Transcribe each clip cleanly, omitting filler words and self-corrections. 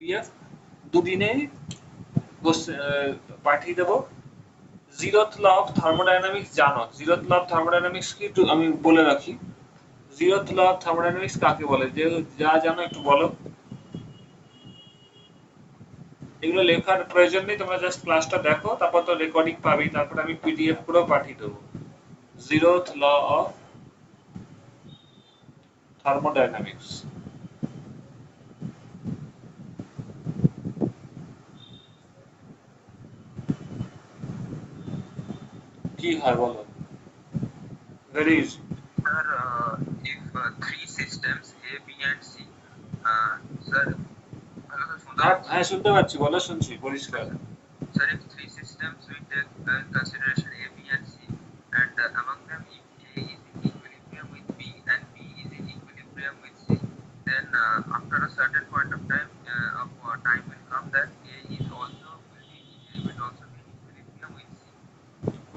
PDF দুদিনে পাঠিয়ে দেবো। জিরোথ ল অফ থার্মোডাইনামিক্স জানো? জিরোথ ল অফ থার্মোডাইনামিক্স কি একটু আমি বলে রাখি। জিরোথ ল অফ থার্মোডাইনামিক্স কাকে বলে? যে যা জানো একটু বলো। এগুলো লেখার প্রয়োজন নেই, তোমরা জাস্ট ক্লাসটা দেখো, তারপর তো রেকর্ডিং পাবেই, তারপর আমি পিডিএফ পুরো পাঠিয়ে দেবো। জিরোথ ল অফ থার্মোডাইনামিক্স কি হয় বলো? Very easy. Sir, if three systems A, B, and C, sir, hello sir, শুনতে পাচ্ছেন? হ্যাঁ শুনতে পাচ্ছি, বলো, শুনছি পরিষ্কার। Sir, if three systems we take in consideration A, B, and C, and among them if A is in equilibrium with B and B is in equilibrium with C, then after a certain point of time will come that A is also will also be in equilibrium with C.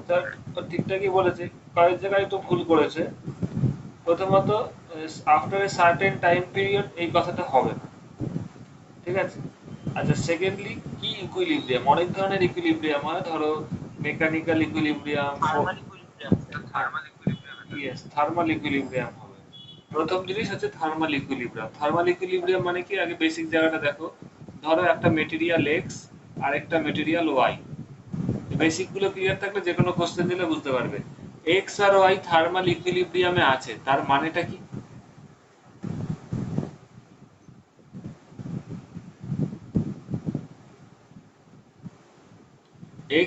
Sir তো ঠিকঠাকই বলেছে, কয়েক জায়গায় একটু ভুল করেছে। প্রথমত after a certain time period এই কথাটা হবে না, ঠিক আছে? আচ্ছা, সেকেন্ডলি কি ইকুইলিব্রিয়াম? অনেক ধরনের ইকুইলিব্রিয়াম হয়, ধরো mechanical equilibrium, Thermal equilibrium, sir, thermal equilibrium এটা। ইয়েস থার্মাল ইকুইলিব্রিয়াম হবে। প্রথম জিনিস হচ্ছে থার্মাল ইকুইলিব্রিয়াম। থার্মাল ইকুইলিব্রিয়াম মানে কি? আগে বেসিক জায়গাটা দেখো। ধরো একটা মেটেরিয়াল এক্স আর একটা মেটেরিয়াল ওয়াই। বেসিক গুলো ক্লিয়ার থাকলে যে কোনো কোশ্চেন দিলে বুঝতে পারবে। এক্স আর ওয়াই থার্মাল ইকুইলিব্রিয়ামে আছে, তার মানেটা কি?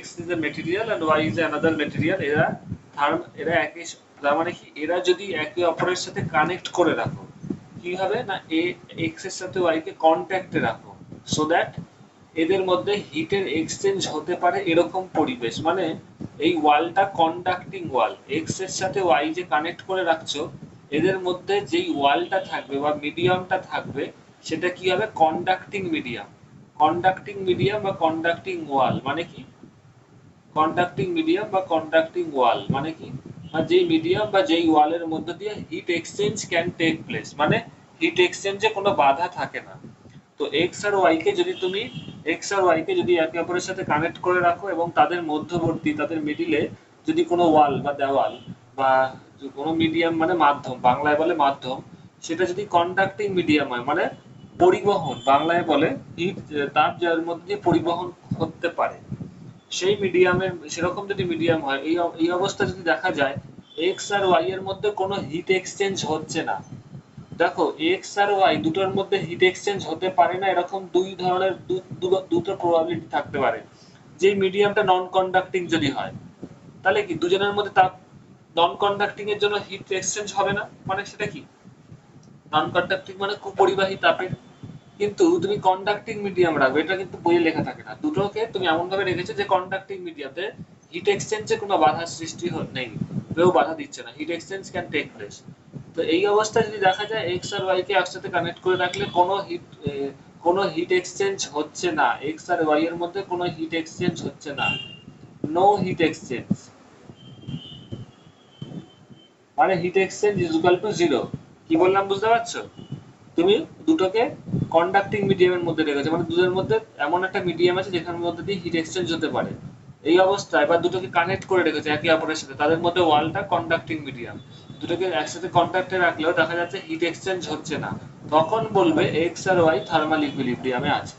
X is a material and Y is another material. এরা একই, তার মানে কি এরা যদি একে অপরের সাথে কানেক্ট করে রাখো, কি হবে না, X এর সাথে Y কে কন্ট্যাক্টে রাখো, সো দ্যাট এদের মধ্যে হিটের এক্সচেঞ্জ হতে পারে এরকম পরিবেশ। মানে এই ওয়ালটা কন্ডাক্টিং ওয়াল, এক্স এর সাথে ওয়াই যে কানেক্ট করে রাখছো, এদের মধ্যে যেই ওয়ালটা থাকবে বা মিডিয়ামটা থাকবে, সেটা কি হবে? Conducting medium. কন্ডাক্টিং মিডিয়াম বা কন্ডাক্টিং ওয়াল মানে কি? কন্ডাক্টিং মিডিয়াম বা কন্ডাক্টিং ওয়াল মানে কি? মানে যেই মিডিয়াম বা যেই ওয়ালের মধ্য দিয়ে heat exchange can take place, মানে হিট এক্সচেঞ্জে কোনো বাধা থাকে না। তো এক্স আর ওয়াই কে যদি তুমি একে অপরের সাথে কানেক্ট করে রাখো এবং তাদের মধ্যবর্তী, তাদের মিডিলে যদি কোনো ওয়াল বা দেওয়াল বা কোনো মিডিয়াম, মানে মাধ্যম, বাংলায় বলে মাধ্যম, সেটা যদি কন্ডাক্টিং মিডিয়াম হয়, মানে পরিবহন, বাংলায় বলে হিট, তাপ যার মধ্যে দিয়ে পরিবহন করতে পারে, সেই মিডিয়ামের, সেরকম যদি মিডিয়াম হয়, এই অবস্থা যদি দেখা যায় এক্স আর ওয়াই এর মধ্যে কোনো হিট এক্সচেঞ্জ হচ্ছে না। দেখো, এক্স আর ওয়াই দুটোর মধ্যে হিট এক্সচেঞ্জ হতে পারে না, এরকম দুই ধরনের দুটো প্রবাবিলিটি থাকতে পারে। যে মিডিয়ামটা নন কন্ডাক্টিং যদি হয়, তাহলে কি দুজনের মধ্যে তাপ, নন কন্ডাক্টিং এর জন্য হিট এক্সচেঞ্জ হবে না, মানে সেটা কি? নন কন্ডাক্টিং মানে কুপরিবাহী তাপের। কিন্তু তুমি কন্ডাক্টিং মিডিয়াম রাখবে, এটা কিন্তু বইয়ে লেখা থাকে না। দুটোকে তুমি এমন ভাবে রেখেছো যে কন্ডাক্টিং মিডিয়ামে হিট এক্সচেঞ্জে কোনো বাধার সৃষ্টি নেই, কেউ বাধা দিচ্ছে না, heat exchange can take place. তো এই অবস্থায় যদি দেখা যায় এক্স আর ওয়াই কে একসাথে কানেক্ট করে রাখলে কোনো হিট এক্সচেঞ্জ হচ্ছে না, এক্স আর ওয়াই এর মধ্যে কোনো হিট এক্সচেঞ্জ হচ্ছে না, নো হিট এক্সচেঞ্জ, মানে heat exchange is equal to zero. কি বললাম বুঝতে পারছো? তুমি দুটোকে কন্ডাক্টিং মিডিয়ামের মধ্যে রেখেছো, মানে দুটোর মধ্যে এমন একটা মিডিয়াম আছে যেখানের মধ্যে দিয়ে হিট এক্সচেঞ্জ হতে পারে। এই অবস্থায় বা দুটোকে কানেক্ট করে রেখেছে একে অপরের সাথে, তাদের মধ্যে ওয়ালটা কন্ডাক্টিং মিডিয়াম, দুটোকে একসাথে কন্ট্যাক্টে রাখলেও দেখা যাচ্ছে হিট এক্সচেঞ্জ হচ্ছে না, তখন বলবে এক্স আর ওয়াই থার্মাল ইকুইলিব্রিয়ামে আছে।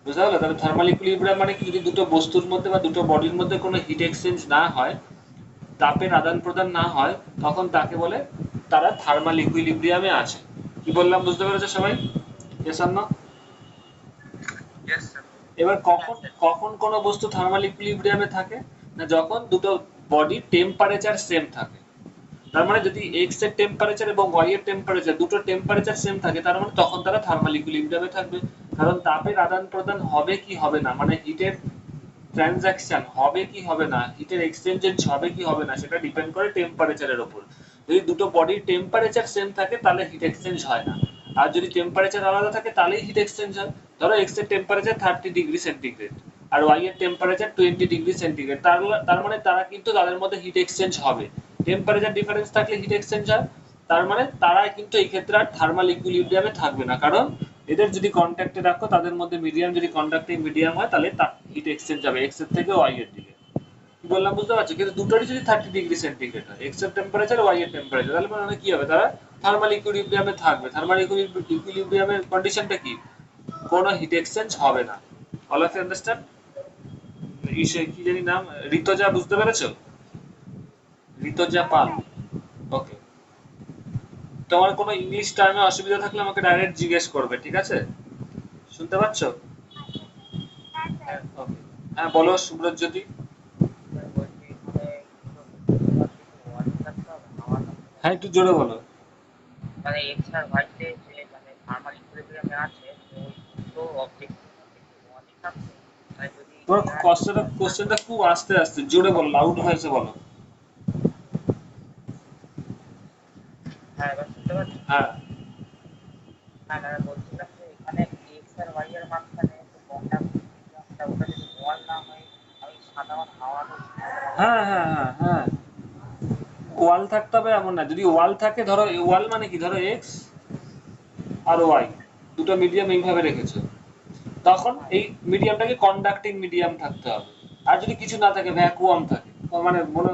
বুঝতে পারলে? তাহলে থার্মাল ইকুইলিব্রিয়াম মানে কি? যদি দুটো বস্তুর মধ্যে বা দুটো বডির মধ্যে কোনো হিট এক্সচেঞ্জ না হয়, তাপের আদান প্রদান না হয়, তখন তাকে বলে তারা থার্মাল ইকুইলিব্রিয়ামে আছে। কি বললাম বুঝতে পেরেছো সবাই? Yes or no? Yes, sir. এবার কখন কখন কোন বস্তু থার্মাল ইকুইলিব্রিয়ামে থাকে? না যখন দুটো বডির টেম্পারেচার সেম থাকে। তার মানে যদি এক্স এর টেম্পারেচার এবং ওয়াই এর টেম্পারেচার, দুটো টেম্পারেচার সেম থাকে, তার মানে তখন তারা থার্মাল ইকুইলিব্রিয়ামে থাকবে। কারণ তাপের আদান প্রদান হবে কি হবে না, মানে হিটের ট্রানজাকশন হবে কি হবে না, হিটের এক্সচেঞ্জ হবে কি হবে না, সেটা ডিপেন্ড করে টেম্পারেচারের উপর। যদি দুটো বডির টেম্পারেচার সেম থাকে তাহলে হিট এক্সচেঞ্জ হয় না, আর যদি টেম্পারেচার আলাদা থাকে তাহলেই হিট এক্সচেঞ্জ হয়। ধরো এক্স এর টেম্পারেচার 30 ডিগ্রি সেন্টিগ্রেড আর ওয়াই এর টেম্পারেচার 20 ডিগ্রি সেন্টিগ্রেড, তার মানে তারা কিন্তু তাদের মধ্যে হিট এক্সচেঞ্জ হবে। টেম্পারেচার ডিফারেন্স থাকলে হিট এক্সচেঞ্জ হয়, তার মানে তারা কিন্তু এই ক্ষেত্রে আর থার্মাল ইকুইলিব্রিয়ামে থাকবে না, কারণ এদের যদি কন্ট্যাক্টে রাখো, তাদের মধ্যে মিডিয়াম যদি কন্ডাক্টিং মিডিয়াম হয়, তাহলে হিট এক্সচেঞ্জ হবে এক্স এর থেকে ওয়াই এর দিকে। কি বললাম বুঝতে পারছো? কিন্তু দুটোরই যদি 30°C হয়, এক্স এর টেম্পারেচার ওয়াই এর টেম্পারেচার, তাহলে মানে কি হবে, তারা থার্মাল ইকুইলিব্রিয়ামে থাকবে। থার্মাল ইকুইলিব্রিয়ামের কন্ডিশনটা কি? কোনো হিট এক্সচেঞ্জ হবে না। All of you understand? কি জানি নাম, ঋতজা, বুঝতে পেরেছো? ঋতজা পাল। ওকে, তোমার কোনো ইংলিশ টার্মে অসুবিধা থাকলে আমাকে ডাইরেক্ট জিজ্ঞেস করবে, ঠিক আছে? শুনতে পাচ্ছ? হ্যাঁ ওকে, হ্যাঁ বলো সুব্রজ্যোতি। স্যার, বলছি এখানে দুটো ওয়ার্ড থাকতে হবে, হাওয়া থাকতে হবে। হ্যাঁ একটু জোরে বলো। মানে এক্স আর ওয়াইতে যে মানে থার্মাল ইকুইলিব্রিয়ামে আছে, তো ওই দুটো অবজেক্টের মধ্যে কি ওয়ানই থাকবে? তাই যদি তোমার এ আর বি কোশ্চেনটা খুব আস্তে আস্তে, জোরে বলো, লাউড ভয়েসে বলো। হ্যাঁ, এবার শুনতে পাচ্ছি? হ্যাঁ হ্যাঁ দাদা, বলছিলাম যে এখানে এক্স আর ওয়াই এর মাঝখানে যে কন্ডাক্টিং মিডিয়ামটা, ওটা যদি ওয়াল না হয়, আমি সাধারণ হাওয়ারও ধরে নেবো হ্যাঁ তাহলে? হ্যাঁ হ্যাঁ হ্যাঁ, ওয়াল থাকতে হবে এমন না। যদি ওয়াল থাকে, ধরো ওয়াল মানে কি, ধরো এক্স আর ওয়াই দুটো মিডিয়াম এইভাবে রেখেছো, তখন হ্যাঁ এই মিডিয়ামটাকে কন্ডাক্টিং মিডিয়াম থাকতে হবে। আর যদি কিছু না থাকে, ভ্যাকুয়াম থাকে, মানে মনে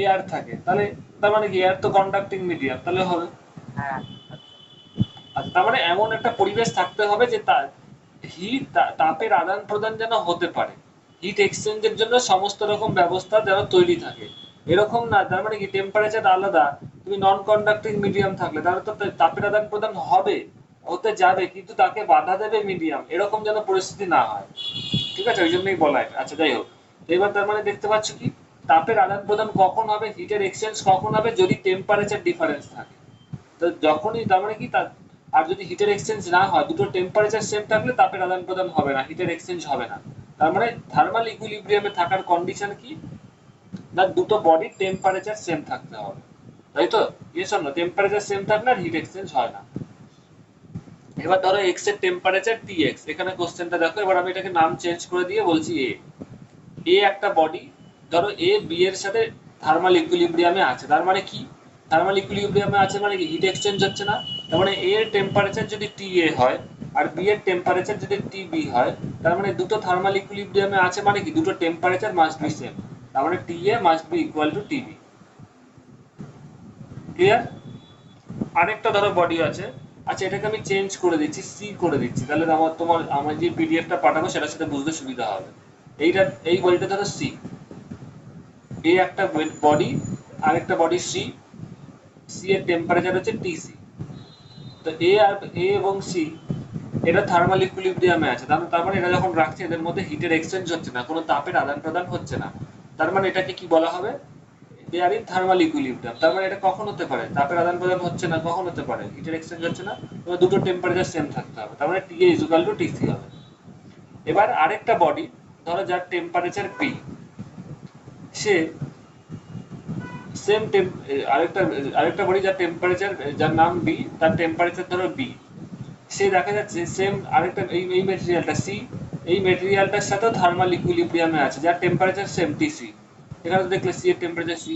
এয়ার থাকে, তাহলে তার মানে কি, এয়ার তো কন্ডাক্টিং মিডিয়াম, তাহলে হবে। হ্যাঁ, আচ্ছা। আর তার মানে এমন একটা পরিবেশ থাকতে হবে যে তার হিট, তাপের আদান প্রদান যেন হতে পারে, হিট এক্সচেঞ্জের জন্য সমস্ত রকম ব্যবস্থা যেন তৈরি থাকে। এরকম না, তার মানে কি টেম্পারেচার আলাদা, তুমি নন কন্ডাক্টিং মিডিয়াম থাকলে তাহলে তো তাপের আদান প্রদান হবে, হতে যাবে, কিন্তু তাকে বাধা দেবে মিডিয়াম, এরকম যেন পরিস্থিতি না হয়। ঠিক আছে, ওই জন্যই বলা এটা। আচ্ছা যাই হোক, এবার তার মানে দেখতে পাচ্ছ কি, তাপের আদান প্রদান কখন হবে, হিটের এক্সচেঞ্জ কখন হবে, যদি টেম্পারেচার ডিফারেন্স থাকে। তো যখনই তার মানে কি তার, আর যদি হিটের এক্সচেঞ্জ না হয়, দুটো টেম্পারেচার সেম থাকলে তাপের আদান প্রদান হবে না, হিটের এক্সচেঞ্জ হবে না। তার মানে থার্মাল ইকুইলিব্রিয়ামে থাকার কন্ডিশন কি, না দুটো বডির টেম্পারেচার সেম থাকতে হবে, তাই তো? Yes or no? Temperature same থাকলে আর হিট এক্সচেঞ্জ হয় না। এবার ধরো এক্স এর টেম্পারেচার টি এক্স, এখানে কোশ্চেনটা দেখো, এবার আমি এটাকে নাম চেঞ্জ করে দিয়ে বলছি এ। এ একটা বডি, ধরো এ বি এর সাথে থার্মাল ইকুইলিব্রিয়ামে আছে, তার মানে কি, থার্মাল ইকুইলিব্রিয়ামে আছে মানে কি, হিট এক্সচেঞ্জ হচ্ছে না। তার মানে এ এর টেম্পারেচার যদি টি এ হয়, আর বি এর টেম্পারেচার যদি টি বি হয়, তার মানে দুটো থার্মাল ইকুইলিব্রিয়ামে আছে মানে কি, দুটো টেম্পারেচার মাস্ট বি সেম, তার মানে T A must be equal to T B. Clear? আরেকটা ধরো বডি আছে, আচ্ছা এটাকে আমি চেঞ্জ করে দিচ্ছি, সি করে দিচ্ছি, তাহলে আমার যে পিডিএফটা পাঠাবো সেটার সাথে বুঝতে সুবিধা হবে। এইটা, এই বডিটা ধরো সি, এ একটা বডি, আরেকটা বডি সি, সি এর টেম্পারেচার হচ্ছে টিসি। তো এ এবং সি, এটা থার্মাল ইকুইলিব্রিয়ামে আছে, তার মানে এটা যখন রাখছে, এদের মধ্যে হিটের এক্সচেঞ্জ হচ্ছে না, কোনো তাপের আদান প্রদান হচ্ছে না। তার মানে এটাকে কি বলা হবে, দে আর ইন থার্মাল ইকুইলিব্রিয়াম। তার মানে এটা কখন হতে পারে, তাপের আদান প্রদান হচ্ছে না, কখন হতে পারে, হিটের এক্সচেঞ্জ হচ্ছে না, দুটো টেম্পারেচার সেম থাকতে হবে, তার মানে T A is equal to TC হবে। এবার আরেকটা বডি, ধরো যার টেম্পারেচার পি, সে সেম আরেকটা আরেকটা বডি যার টেম্পারেচার, যার নাম বি, তার টেম্পারেচার ধরো বি, সে দেখা যাচ্ছে সেম আরেকটা এই মেটেরিয়ালটা সি, এই মেটেরিয়ালটার সাথেও থার্মাল ইকুইলিব্রিয়ামে আছে, যার টেম্পারেচার সেম টিসি। এখানে দেখলে সি এর টেম্পারেচার সি,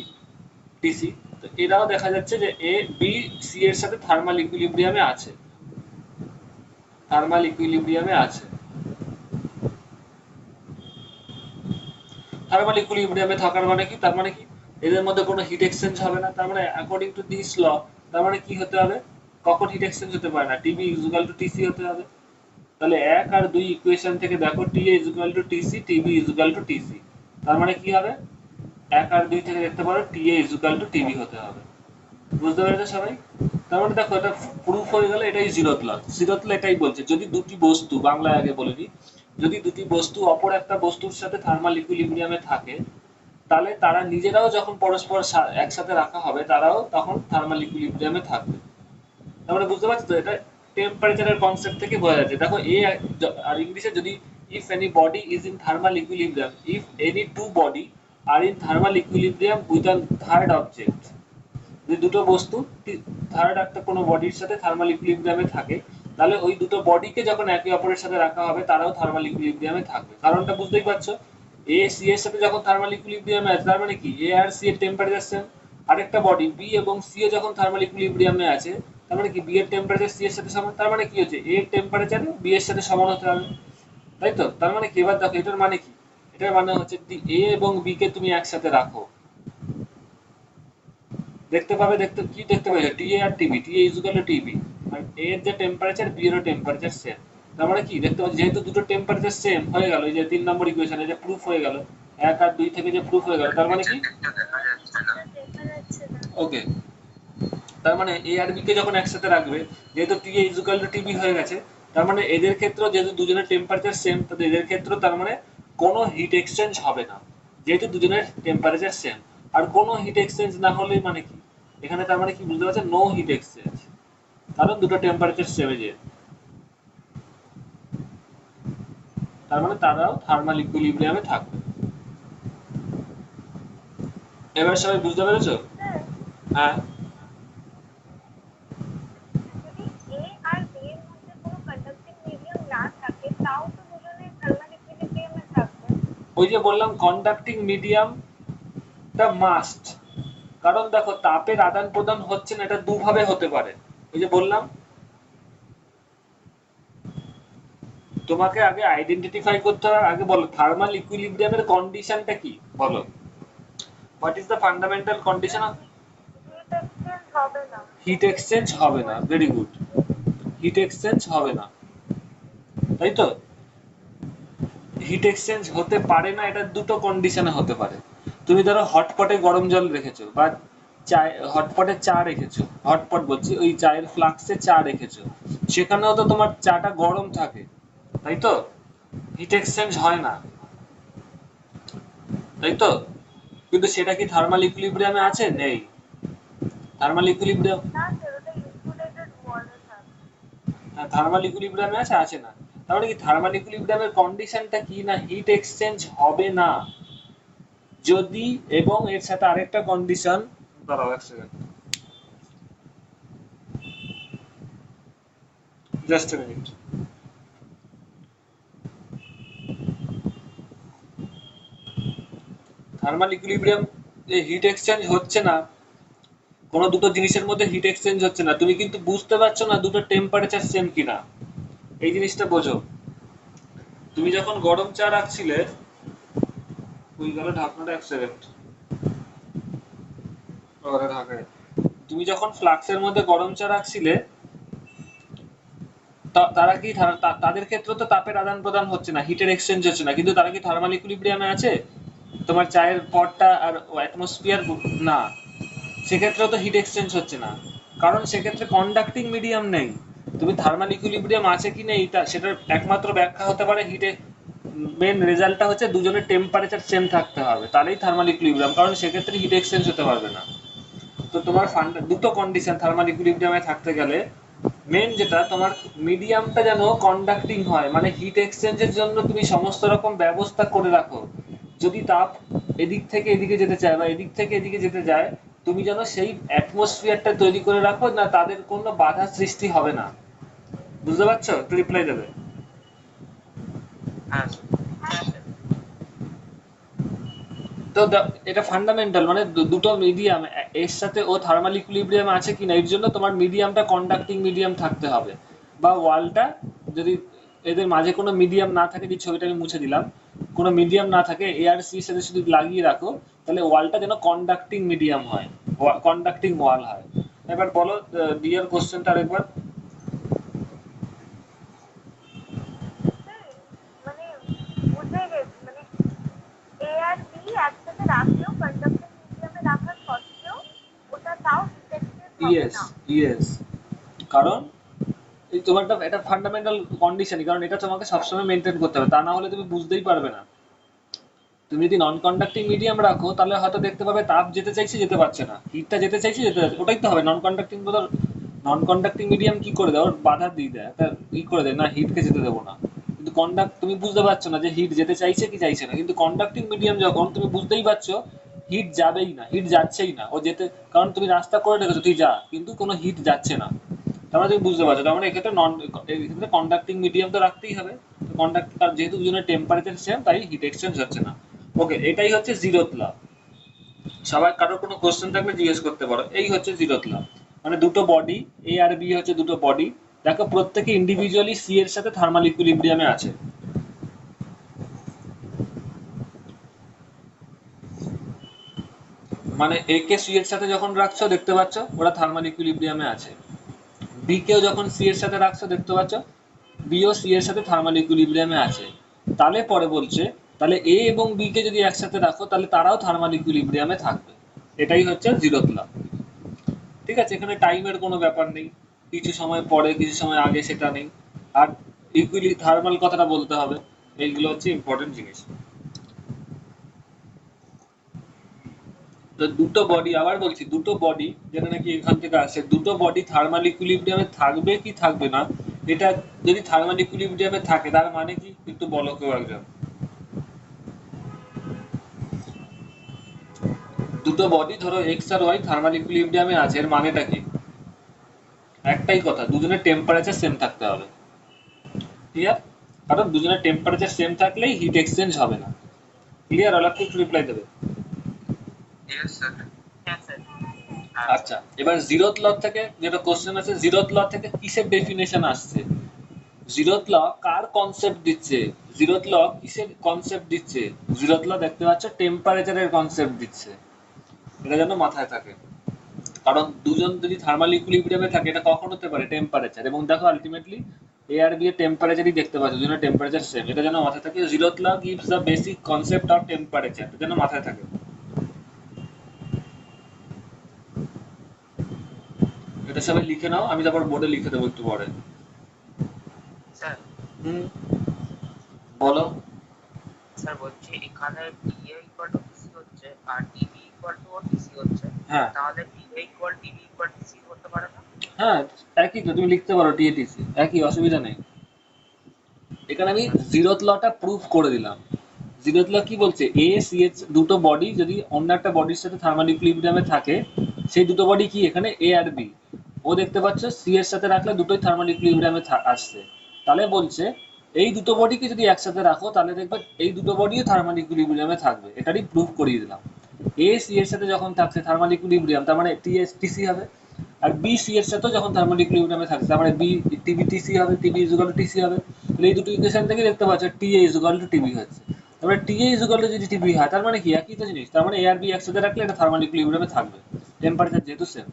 টিসি। তো এরাও দেখা যাচ্ছে যে এ বি সি এর সাথে থার্মাল ইকুইলিব্রিয়ামে আছে, থার্মাল ইকুইলিব্রিয়ামে আছে। থার্মাল ইকুইলিব্রিয়ামে থাকার মানে কি, তার মানে কি এদের মধ্যে কোনো হিট এক্সচেঞ্জ হবে না, তার মানে অ্যাকর্ডিং টু দিস ল, তার মানে কি হতে হবে, কখন হিট এক্সচেঞ্জ হতে পারে না, TB is equal to TC হতে হবে। তাহলে 1 আর 2 ইকুয়েশন থেকে দেখো, T is equal to TC, TB is equal to TC. তার মানে কি হবে, 1 আর 2 থেকে দেখতে পারো টি ইজ ইকুয়াল টু টিবি হতে হবে। বুঝতে পেরেছো সবাই? তার মানে দেখো, এটা প্রুফ হয়ে গেল, এটাই জিরোথ ল। জিরোথ ল এটাই বলছে, যদি দুটি বস্তু, বাংলায় আগে বলে দিই, যদি দুটি বস্তু অপর একটা বস্তুর সাথে থার্মাল ইকুইলিব্রিয়ামে থাকে, তাহলে তারা নিজেরাও যখন পরস্পর একসাথে রাখা হবে, তারাও তখন থার্মাল ইকুইলিব্রিয়ামে থাকবে। তার মানে বুঝতে পারছো তো, এটা টেম্পারেচারের কনসেপ্ট থেকে বোঝা যাচ্ছে। দেখো এ আর ইংলিশে যদি, if any body is in thermal equilibrium, if any two body are in thermal equilibrium with a third object, যদি দুটো বস্তু থার্ড একটা কোনো বডির সাথে থার্মাল ইকুইলিব্রিয়ামে থাকে, তাহলে ওই দুটো বডিকে যখন একে অপরের সাথে রাখা হবে, তারাও থার্মাল ইকুইলিব্রিয়ামে থাকবে। কারণটা বুঝতেই পারছো, এ সি এর সাথে যখন থার্মাল ইকুইলিব্রিয়ামে আছে, তার মানে কি এ আর সি এর টেম্পারেচার সেম। আরেকটা বডি বি এবং সি এ যখন থার্মাল ইকুইলিব্রিয়ামে আছে, তার মানে কি বি এর টেম্পারেচার সি এর সাথে সমান, তার মানে কি হচ্ছে এ এর টেম্পারেচার বি এর সাথে সমান হতে হবে, তাই তো? তার মানে কি, এবার দেখো এটার মানে কি, এটার মানে হচ্ছে এ এবং বি কে তুমি একসাথে রাখো, দেখতে পাবে, দেখতে পাবে টি এ আর TB, T A equal to TB, আর এ এর যে টেম্পারেচার বি এর টেম্পারেচার সেম। তার মানে কি দেখতে পাচ্ছি যেহেতু দুটো টেম্পারেচার সেম হয়ে গেল, এই যে 3 নম্বর ইকুয়েশনে যে প্রুফ হয়ে গেল, 1 আর 2 থেকে যে প্রুফ হয়ে গেল, তার মানে কি নিচের দিকটা দেখা যাচ্ছে না। ওকে, তার মানে এ আর বি কে যখন একসাথে রাখবে, যেহেতু টি এ ইকুয়াল টু টিবি হয়ে গেছে, তার মানে এদের ক্ষেত্রে যেহেতু দুজনের টেম্পারেচার সেম, তাদের এদের ক্ষেত্রে তার মানে কোনো হিট এক্সচেঞ্জ হবে না, যেহেতু দুজনের টেম্পারেচার সেম। আর কোনো হিট এক্সচেঞ্জ না হলে মানে কি, এখানে তার মানে কি বুঝতে পারছেন, নো হিট এক্সচেঞ্জ, কারণ দুটো টেম্পারেচার সেম, যে তার মানে তারাও থার্মাল ইকুইলিব্রিয়ামে থাকবে। এবার সবাই বুঝতে পেরেছো? হ্যাঁ, যদি এ আর বি এর মধ্যে কোনো কন্ডাক্টিং মিডিয়াম না থাকে তাও তো দুজনে থার্মাল ইকুইলিব্রিয়ামে থাকবে। ওই যে বললাম কন্ডাক্টিং মিডিয়ামটা মাস্ট, কারণ দেখো তাপের আদান প্রদান হচ্ছে না, এটা দুভাবে হতে পারে। ওই যে বললাম তোমাকে আগে আইডেন্টিফাই করতে হবে, আগে বলো থার্মাল ইকুইলিব্রিয়ামের কন্ডিশনটা কি, বলো what is the fundamental condition of heat exchange হবে না। হিট এক্সচেঞ্জ হবে না, ভেরি গুড, হিট এক্সচেঞ্জ হবে না, তাই তো? হিট এক্সচেঞ্জ হতে পারে না, এটা দুটো কন্ডিশনে হতে পারে। তুমি ধরো হটপটে গরম জল রেখেছো, বা হটপটে চা রেখেছো, হটপট বলছি ওই চায়ের ফ্লাক্সে চা রেখেছো, সেখানেও তো তোমার চাটা গরম থাকে, তাই তো? হিট এক্সচেঞ্জ হয় না, তাই তো? কিন্তু সেটা কি থার্মাল ইকুইলিব্রিয়ামে আছে? নেই, থার্মাল ইকুইলিব্রিয়াম, না স্যার, ওটা ইনসুলেটেড ওয়ালে থাকে। থার্মাল ইকুইলিব্রিয়ামে আছে, আছে না? তার মানে কি থার্মাল ইকুইলিব্রিয়ামের কন্ডিশনটা কি, না হিট এক্সচেঞ্জ হবে না যদি, এবং এর সাথে আরেকটা কন্ডিশন, দাঁড়াও এক second, just a minute. Thermal equilibrium যে হিট এক্সচেঞ্জ হচ্ছে না, কোনো দুটো জিনিসের মধ্যে হিট এক্সচেঞ্জ হচ্ছে না, তুমি কিন্তু বুঝতে পারছো না দুটো টেম্পারেচার সেম কিনা, এই জিনিসটা বোঝো। তুমি যখন গরম চা রাখছিলে, ওই গেল ঢাকনাটা, এক সেকেন্ড, ঢাকায়, তুমি যখন ফ্লাক্সের মধ্যে গরম চা রাখছিলে, তারা কি তাদের ক্ষেত্রে তো তাপের আদান প্রদান হচ্ছে না, হিটের এক্সচেঞ্জ হচ্ছে না, কিন্তু তারা কি থার্মাল ইকুইলিব্রিয়ামে আছে? তোমার চায়ের পটটা আর অ্যাটমসফিয়ার না, সেক্ষেত্রেও তো হিট এক্সচেঞ্জ হচ্ছে না, কারণ সেক্ষেত্রে কন্ডাক্টিং মিডিয়াম নেই। তুমি থার্মাল ইকুইলিব্রিয়াম আছে কি নেই সেটার একমাত্র ব্যাখ্যা হতে পারে হিটে, মেন রেজাল্টটা হচ্ছে দুজনের টেম্পারেচার সেম থাকতে হবে, তাহলেই থার্মাল ইকুইলিব্রিয়াম, কারণ সেক্ষেত্রে হিট এক্সচেঞ্জ হতে পারবে না। তো তোমার দুটো কন্ডিশন থার্মাল ইকুইলিব্রিয়ামে থাকতে গেলে, মেন যেটা তোমার মিডিয়ামটা যেন কন্ডাক্টিং হয়, মানে হিট এক্সচেঞ্জের জন্য তুমি সমস্ত রকম ব্যবস্থা করে রাখো, যদি তাপ এদিক থেকে এদিকে যেতে চায় বা এদিক থেকে এদিকে যেতে যায়, তুমি যেন সেই অ্যাটমসফিয়ারটা তৈরি করে রাখো, না তাদের কোনো বাধা সৃষ্টি হবে না। বুঝতে পারছো? একটু রিপ্লাই দেবে। হ্যাঁ তো এটা ফান্ডামেন্টাল, মানে দুটো মিডিয়াম এর সাথে ও থার্মাল ইকুইলিব্রিয়াম আছে কিনা, এর জন্য তোমার মিডিয়ামটা কন্ডাক্টিং মিডিয়াম থাকতে হবে, বা ওয়ালটা যদি এদের মাঝে কোনো মিডিয়াম না থাকে, যে ছবিটা আমি মুছে দিলাম, কোনো মিডিয়াম না থাকে, এ আর সি সাথে শুধু লাগিয়ে রাখো, তাহলে ওয়ালটা যেন কন্ডাক্টিং মিডিয়াম হয়, কন্ডাক্টিং ওয়াল হয়। এবার বলো ডিয়ার কোশ্চেনটা আরেকবার। স্যার মানে বুঝে গেছি, মানে এ আর বি একসাথে রাখলেও কন্ডাক্টিং মিডিয়ামে রাখার সত্ত্বেও ওটা তাও হিট এক্সচেঞ্জ হবে ইয়েস, না। ইয়েস, কারণ এই তোমারটা এটা ফান্ডামেন্টাল কন্ডিশনই, কারণ এটা তোমাকে সবসময় মেনটেন করতে হবে, তা না হলে তুমি বুঝতেই পারবে না। তুমি যদি নন কন্ডাক্টিং মিডিয়াম রাখো, তাহলে হয়তো দেখতে পাবে তাপ যেতে চাইছে যেতে পারছে না, হিটটা যেতে চাইছে যেতে পারছে, ওটাই তো হবে নন কন্ডাক্টিং। নন কন্ডাক্টিং মিডিয়াম কি করে দেয়, ওর বাধা দিয়ে দেয়, একটা ই করে দেয়, না হিটকে যেতে দেবো না। কিন্তু তুমি বুঝতে পারছো না যে হিট যেতে চাইছে কি চাইছে না, কিন্তু কন্ডাক্টিং মিডিয়াম যখন তুমি বুঝতেই পারছো হিট যাবেই না, হিট যাচ্ছেই না, ও যেতে, কারণ তুমি রাস্তা করে রেখেছো তুই যা, কিন্তু কোনো হিট যাচ্ছে না, তার মানে তুমি বুঝতে পারছো, তার মানে এক্ষেত্রে এক্ষেত্রে কন্ডাক্টিং মিডিয়াম তো রাখতেই হবে। কন্ডাক্ট, যেহেতু দুজনের টেম্পারেচার সেম, তাই হিট এক্সচেঞ্জ হচ্ছে না। ওকে, এটাই হচ্ছে জিরোথ ল। সবাই কারোর কোনো কোশ্চেন থাকলে জিজ্ঞেস করতে পারো, এই হচ্ছে জিরোথ ল। মানে দুটো বডি এ আর বি হচ্ছে দুটো বডি, দেখো প্রত্যেকে ইন্ডিভিজুয়ালি সি এর সাথে থার্মাল ইকুইলিব্রিয়ামে আছে। মানে এ কে সি এর সাথে যখন রাখছো দেখতে পাচ্ছ ওরা থার্মাল ইকুইলিব্রিয়ামে আছে, বি কেও যখন সি এর সাথে রাখছো দেখতে পাচ্ছ বি ও সি এর সাথে থার্মাল ইকুইলিব্রিয়ামে আছে। তাহলে পরে বলছে তাহলে এ এবং বি কে যদি একসাথে রাখো তাহলে তারাও থার্মাল ইকুইলিব্রিয়ামে থাকবে। এটাই হচ্ছে জিরোথ ল। ঠিক আছে, এখানে টাইমের কোনো ব্যাপার নেই, কিছু সময় পরে কিছু সময় আগে সেটা নেই। আর ইকুইলি থার্মাল কথাটা বলতে হবে, এইগুলো হচ্ছে ইম্পর্টেন্ট জিনিস। তো দুটো বডি, আবার বলছি দুটো বডি যেটা নাকি এখান থেকে আসে, দুটো বডি থার্মাল ইকুইলিব্রিয়ামে থাকবে কি থাকবে না, এটা যদি থার্মাল ইকুইলিব্রিয়ামে থাকে তার মানে কি একটু বলো কেউ একজন। দুটো বডি ধরো এক্স আর ওয়াই থার্মাল ইকুইলিব্রিয়ামে আছে, এর মানেটা কি? একটাই কথা, দুজনের টেম্পারেচার সেম থাকতে হবে। ক্লিয়ার? কারণ দুজনের টেম্পারেচার সেম থাকলেই হিট এক্সচেঞ্জ হবে না। ক্লিয়ার? অল একটু রিপ্লাই দেবে। Yes, sir. হ্যাঁ স্যার। আচ্ছা, এবার জিরোথ ল থেকে যেটা কোশ্চেন আছে, জিরোথ ল থেকে কিসের ডেফিনেশন আসছে? জিরোথ ল কার কনসেপ্ট দিচ্ছে? জিরোথ ল কিসের কনসেপ্ট দিচ্ছে? জিরোথ ল দেখতে পাচ্ছ টেম্পারেচারের কনসেপ্ট দিচ্ছে, এটা যেন মাথায় থাকে। কারণ দুজন যদি থার্মাল ইকুইলিব্রিয়ামে থাকে এটা কখন হতে পারে? টেম্পারেচার। এবং দেখো আলটিমেটলি এ আর বি এর টেম্পারেচারই দেখতে পাচ্ছ, দুজনের টেম্পারেচার সেম, এটা যেন মাথায় থাকে। Zeroth law gives the basic concept of temperature, এটা যেন মাথায় থাকে। এটা সবাই লিখে নাও, আমি তারপর বোর্ডে লিখে দেবো একটু পরে। স্যার হুম, বলো। স্যার বলছি এখানে টিএ ইকুয়াল টু টিসি হচ্ছে আর টিবি ইকুয়াল টু টিসি হচ্ছে, হ্যাঁ তাহলে TA equal TB equal TC হতে পারে না? হ্যাঁ, একই তো, তুমি লিখতে পারো টিএটিসি, একই, অসুবিধা নেই। এখানে আমি জিরোথ লটা প্রুফ করে দিলাম। জিরোথ ল কি বলছে? এ সি এর দুটো বডি যদি অন্য একটা বডির সাথে থার্মাল ইকুইলিব্রিয়ামে থাকে, সেই দুটো বডি কি এখানে এ আর বি, ও দেখতে পাচ্ছ সি এর সাথে রাখলে দুটোই থার্মাল ইকুইলিব্রিয়ামে আসছে। তাহলে বলছে এই দুটো বডিকে যদি একসাথে রাখো তাহলে দেখবে এই দুটো বডিও থার্মাল ইকুইলিব্রিয়ামে থাকবে, এটারই প্রুফ করিয়ে দিলাম। এ সি এর সাথে যখন থাকছে থার্মাল ইকুইলিব্রিয়াম, তার মানে টি এস টিসি হবে। আর বি সি এর সাথেও যখন থার্মাল ইকুইলিব্রিয়ামে থাকছে তার মানে বি টিবি টিসি হবে, TB is equal to TC হবে। তাহলে এই দুটো ইকুয়েশন থেকে দেখতে পাচ্ছ T A is equal to TB হচ্ছে। তারপরে টি এ ইজ ইকুয়াল টু যদি টিবি হয় তার মানে কি? একই তো জিনিস, তার মানে এ আর বি একসাথে রাখলে এটা থার্মাল ইকুইলিব্রিয়ামে থাকবে, টেম্পারেচার যেহেতু সেম।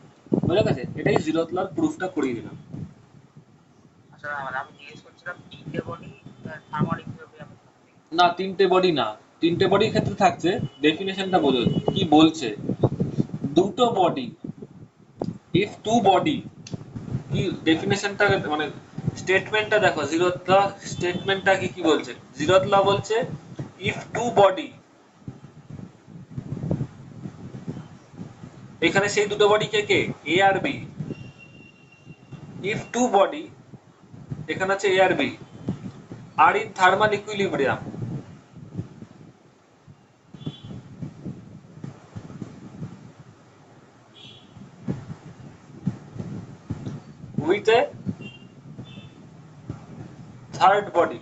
বুঝা গেছে? এটাই জিরোথ লর প্রুফটা করিয়ে দিলাম। আচ্ছা, মানে আমি জিজ্ঞেস করছিলাম তিনটে বডি থার্মাল ইকুইলিব্রিয়ামে থাকবে। না, তিনটে বডি না, তিনটে বডির ক্ষেত্রে থাকছে, ডেফিনেশনটা বোঝো কি বলছে। দুটো বডি, ইফ টু বডি, কি ডেফিনেশনটা মানে স্টেটমেন্টটা দেখো, জিরোথ ল স্টেটমেন্টটা কি কি বলছে? জিরোথ ল বলছে ইফ টু বডি, এখানে সেই দুটো বডি কে কে? এ আর বি। ইফ টু বডি, এখানে আছে এ আর B, are in thermal equilibrium with a third body,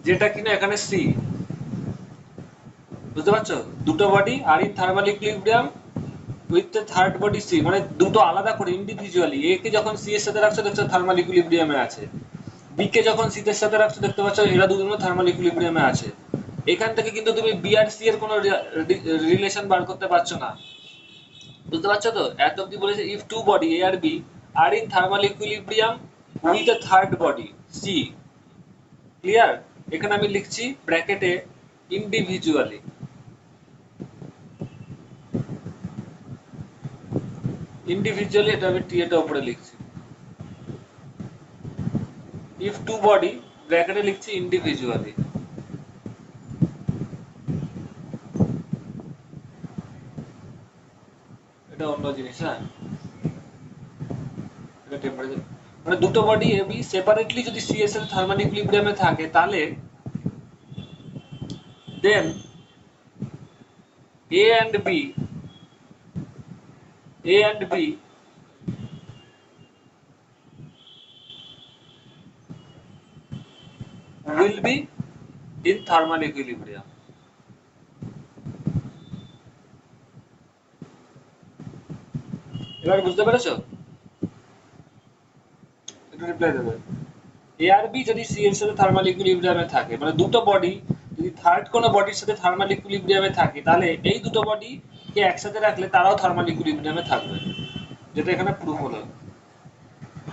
যেটা কিনা এখানে সি। বুঝতে পারছো? দুটো body are in thermal equilibrium with the third body C, মানে দুটো আলাদা করে ইন্ডিভিজুয়ালি। এ কে যখন সি এর সাথে রাখছো দেখছো থার্মাল ইকুইলিব্রিয়ামে আছে, বি কে যখন সি এর সাথে রাখছো দেখতে পাচ্ছ এরা দুজনে থার্মাল ইকুইলিব্রিয়ামে আছে। এখান থেকে কিন্তু তুমি বি আর সি এর কোনো রিলেশন বার করতে পারছো না। বুঝতে পারছো তো? এত অব্দি বলেছে ইফ টু বডি এ আর B are in thermal equilibrium with a third body C. Clear? এখানে আমি লিখছি ব্র্যাকেটে ইন্ডিভিজুয়ালি। ইন্ডিভিজুয়ালি এটা আমি টি এটা উপরে লিখছি। ইফ টু বডি ব্র্যাকেটে লিখছি ইন্ডিভিজুয়ালি। এটা অন্য জিনিস। হ্যাঁ, এটা টেম্পারেচার, মানে দুটো বডি এ বি সেপারেটলি যদি সি এস এর থার্মাল ইকুইলিব্রিয়ামে থাকে তাহলে then A and B, A and B will be in thermal equilibrium. এবার বুঝতে পেরেছো? একটু রিপ্লাই দেবে। এ আর বি যদি সি এর সাথে থার্মাল ইকুইলিব্রিয়ামে থাকে, মানে দুটো বডি যদি থার্ড কোনো বডির সাথে থার্মাল ইকুইলিব্রিয়ামে থাকে, তাহলে এই দুটো বডি কে একসাথে রাখলে তারাও থার্মাল ইকুইলিব্রিয়ামে থাকবে, যেটা এখানে প্রুফ হলো।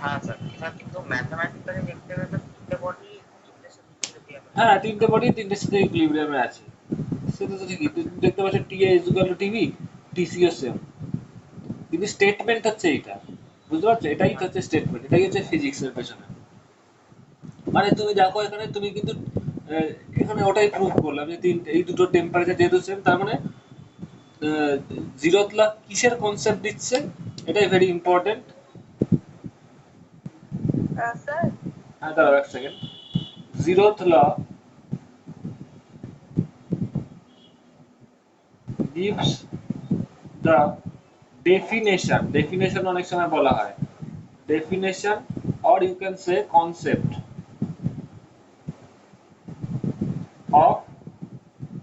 হ্যাঁ স্যার, এটা কিন্তু ম্যাথমেটিক্যালি দেখতে গেলে তো তিনটে বডি তিনটের সাথে ইকুইলিব্রিয়ামে আছে। হ্যাঁ, তিনটে বডি তিনটের সাথে ইকুইলিব্রিয়ামে আছে, সেটা তো ঠিকই। তুমি দেখতে পাচ্ছ T A is equal to TB, টিসিও সেম, কিন্তু স্টেটমেন্ট হচ্ছে এইটা, বুঝতে পারছো? এটাই হচ্ছে স্টেটমেন্ট, এটাই হচ্ছে ফিজিক্সের পেছনে। মানে তুমি দেখো এখানে, তুমি কিন্তু এখানে ওটাই প্রুফ করলাম যে এই দুটো টেম্পারেচার যেহেতু সেম, তার মানে জিরোথ ল কিসের কনসেপ্ট দিচ্ছে, এটাই ভেরি ইম্পর্টেন্ট। স্যার হ্যাঁ, দাঁড়াও এক second. Zeroth law gives the definition অনেক সময় বলা হয়, definition or you can say concept of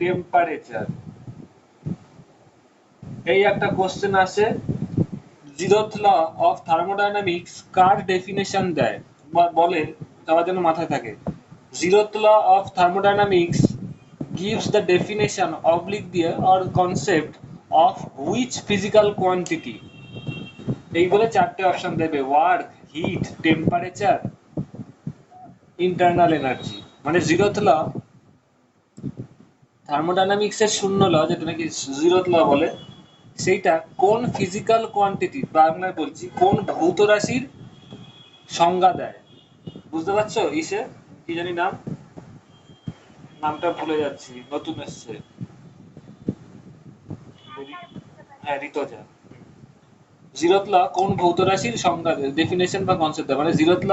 temperature। এই একটা কোশ্চেন আসে, জিরোথ ল অফ থার্মোডাইনামিক্স কার ডেফিনেশন দেয় বা বলে, সবার জন্য মাথায় থাকে। Zeroth law of thermodynamics gives the definition oblique দিয়ে or concept of which physical quantity, এই বলে চারটে অপশন দেবে, work, heat, temperature, internal energy. মানে জিরোথ ল, থার্মোডাইনামিক্স এর শূন্য ল, যেটা নাকি জিরোথ ল বলে, সেইটা কোন ফিজিক্যাল কোয়ান্টিটি, বাংলায় বলছি কোন ভৌত রাশির সংজ্ঞা দেয়। বুঝতে পারছো? ইসে কি জানি নাম, নামটা ভুলে যাচ্ছি, নতুন এসছে। হ্যাঁ, ঋতজা। জিরোথ ল কোন ভৌত রাশির সংজ্ঞা দেয়, ডেফিনেশন বা কনসেপ্ট দেয়। মানে zeroth law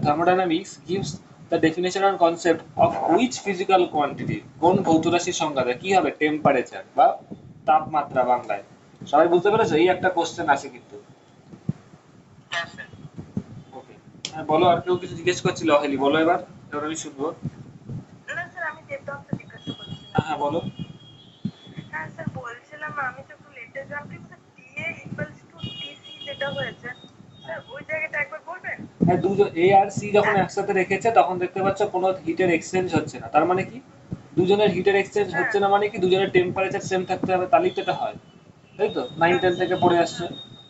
thermodynamics gives the definition and concept of which physical quantity, কোন ভৌত রাশির সংজ্ঞা দেয়। কি হবে? টেম্পারেচার বা তাপমাত্রা বাংলায়। সবাই বুঝতে পেরেছো? এই একটা কোশ্চেন আছে কিন্তু। হ্যাঁ স্যার। ওকে, হ্যাঁ বলো। আর কেউ কিছু জিজ্ঞেস করছিল? হেলি বলো এবার, এবার আমি শুনবো। না স্যার, আমি দেবদত্ত জিজ্ঞাসা করছিলাম। হ্যাঁ বলো। হ্যাঁ স্যার, বলছিলাম আমি তো একটু লেটে জানতে, টিএ ইকুয়ালস টু টিসি যেটা হয়েছে, স্যার ওই জায়গাটা একবার বলবেন? হ্যাঁ, দুজন এ আর সি যখন একসাথে রেখেছে তখন দেখতে পাচ্ছ কোনো হিটের এক্সচেঞ্জ হচ্ছে না। তার মানে কি? দুজনের হিটের এক্সচেঞ্জ হচ্ছে না, মানে কি দুজনের টেম্পারেচার সেম থাকতে হবে, তাহলেই তো এটা হয়। তাই তো 9-10 থেকে পড়ে আসছে।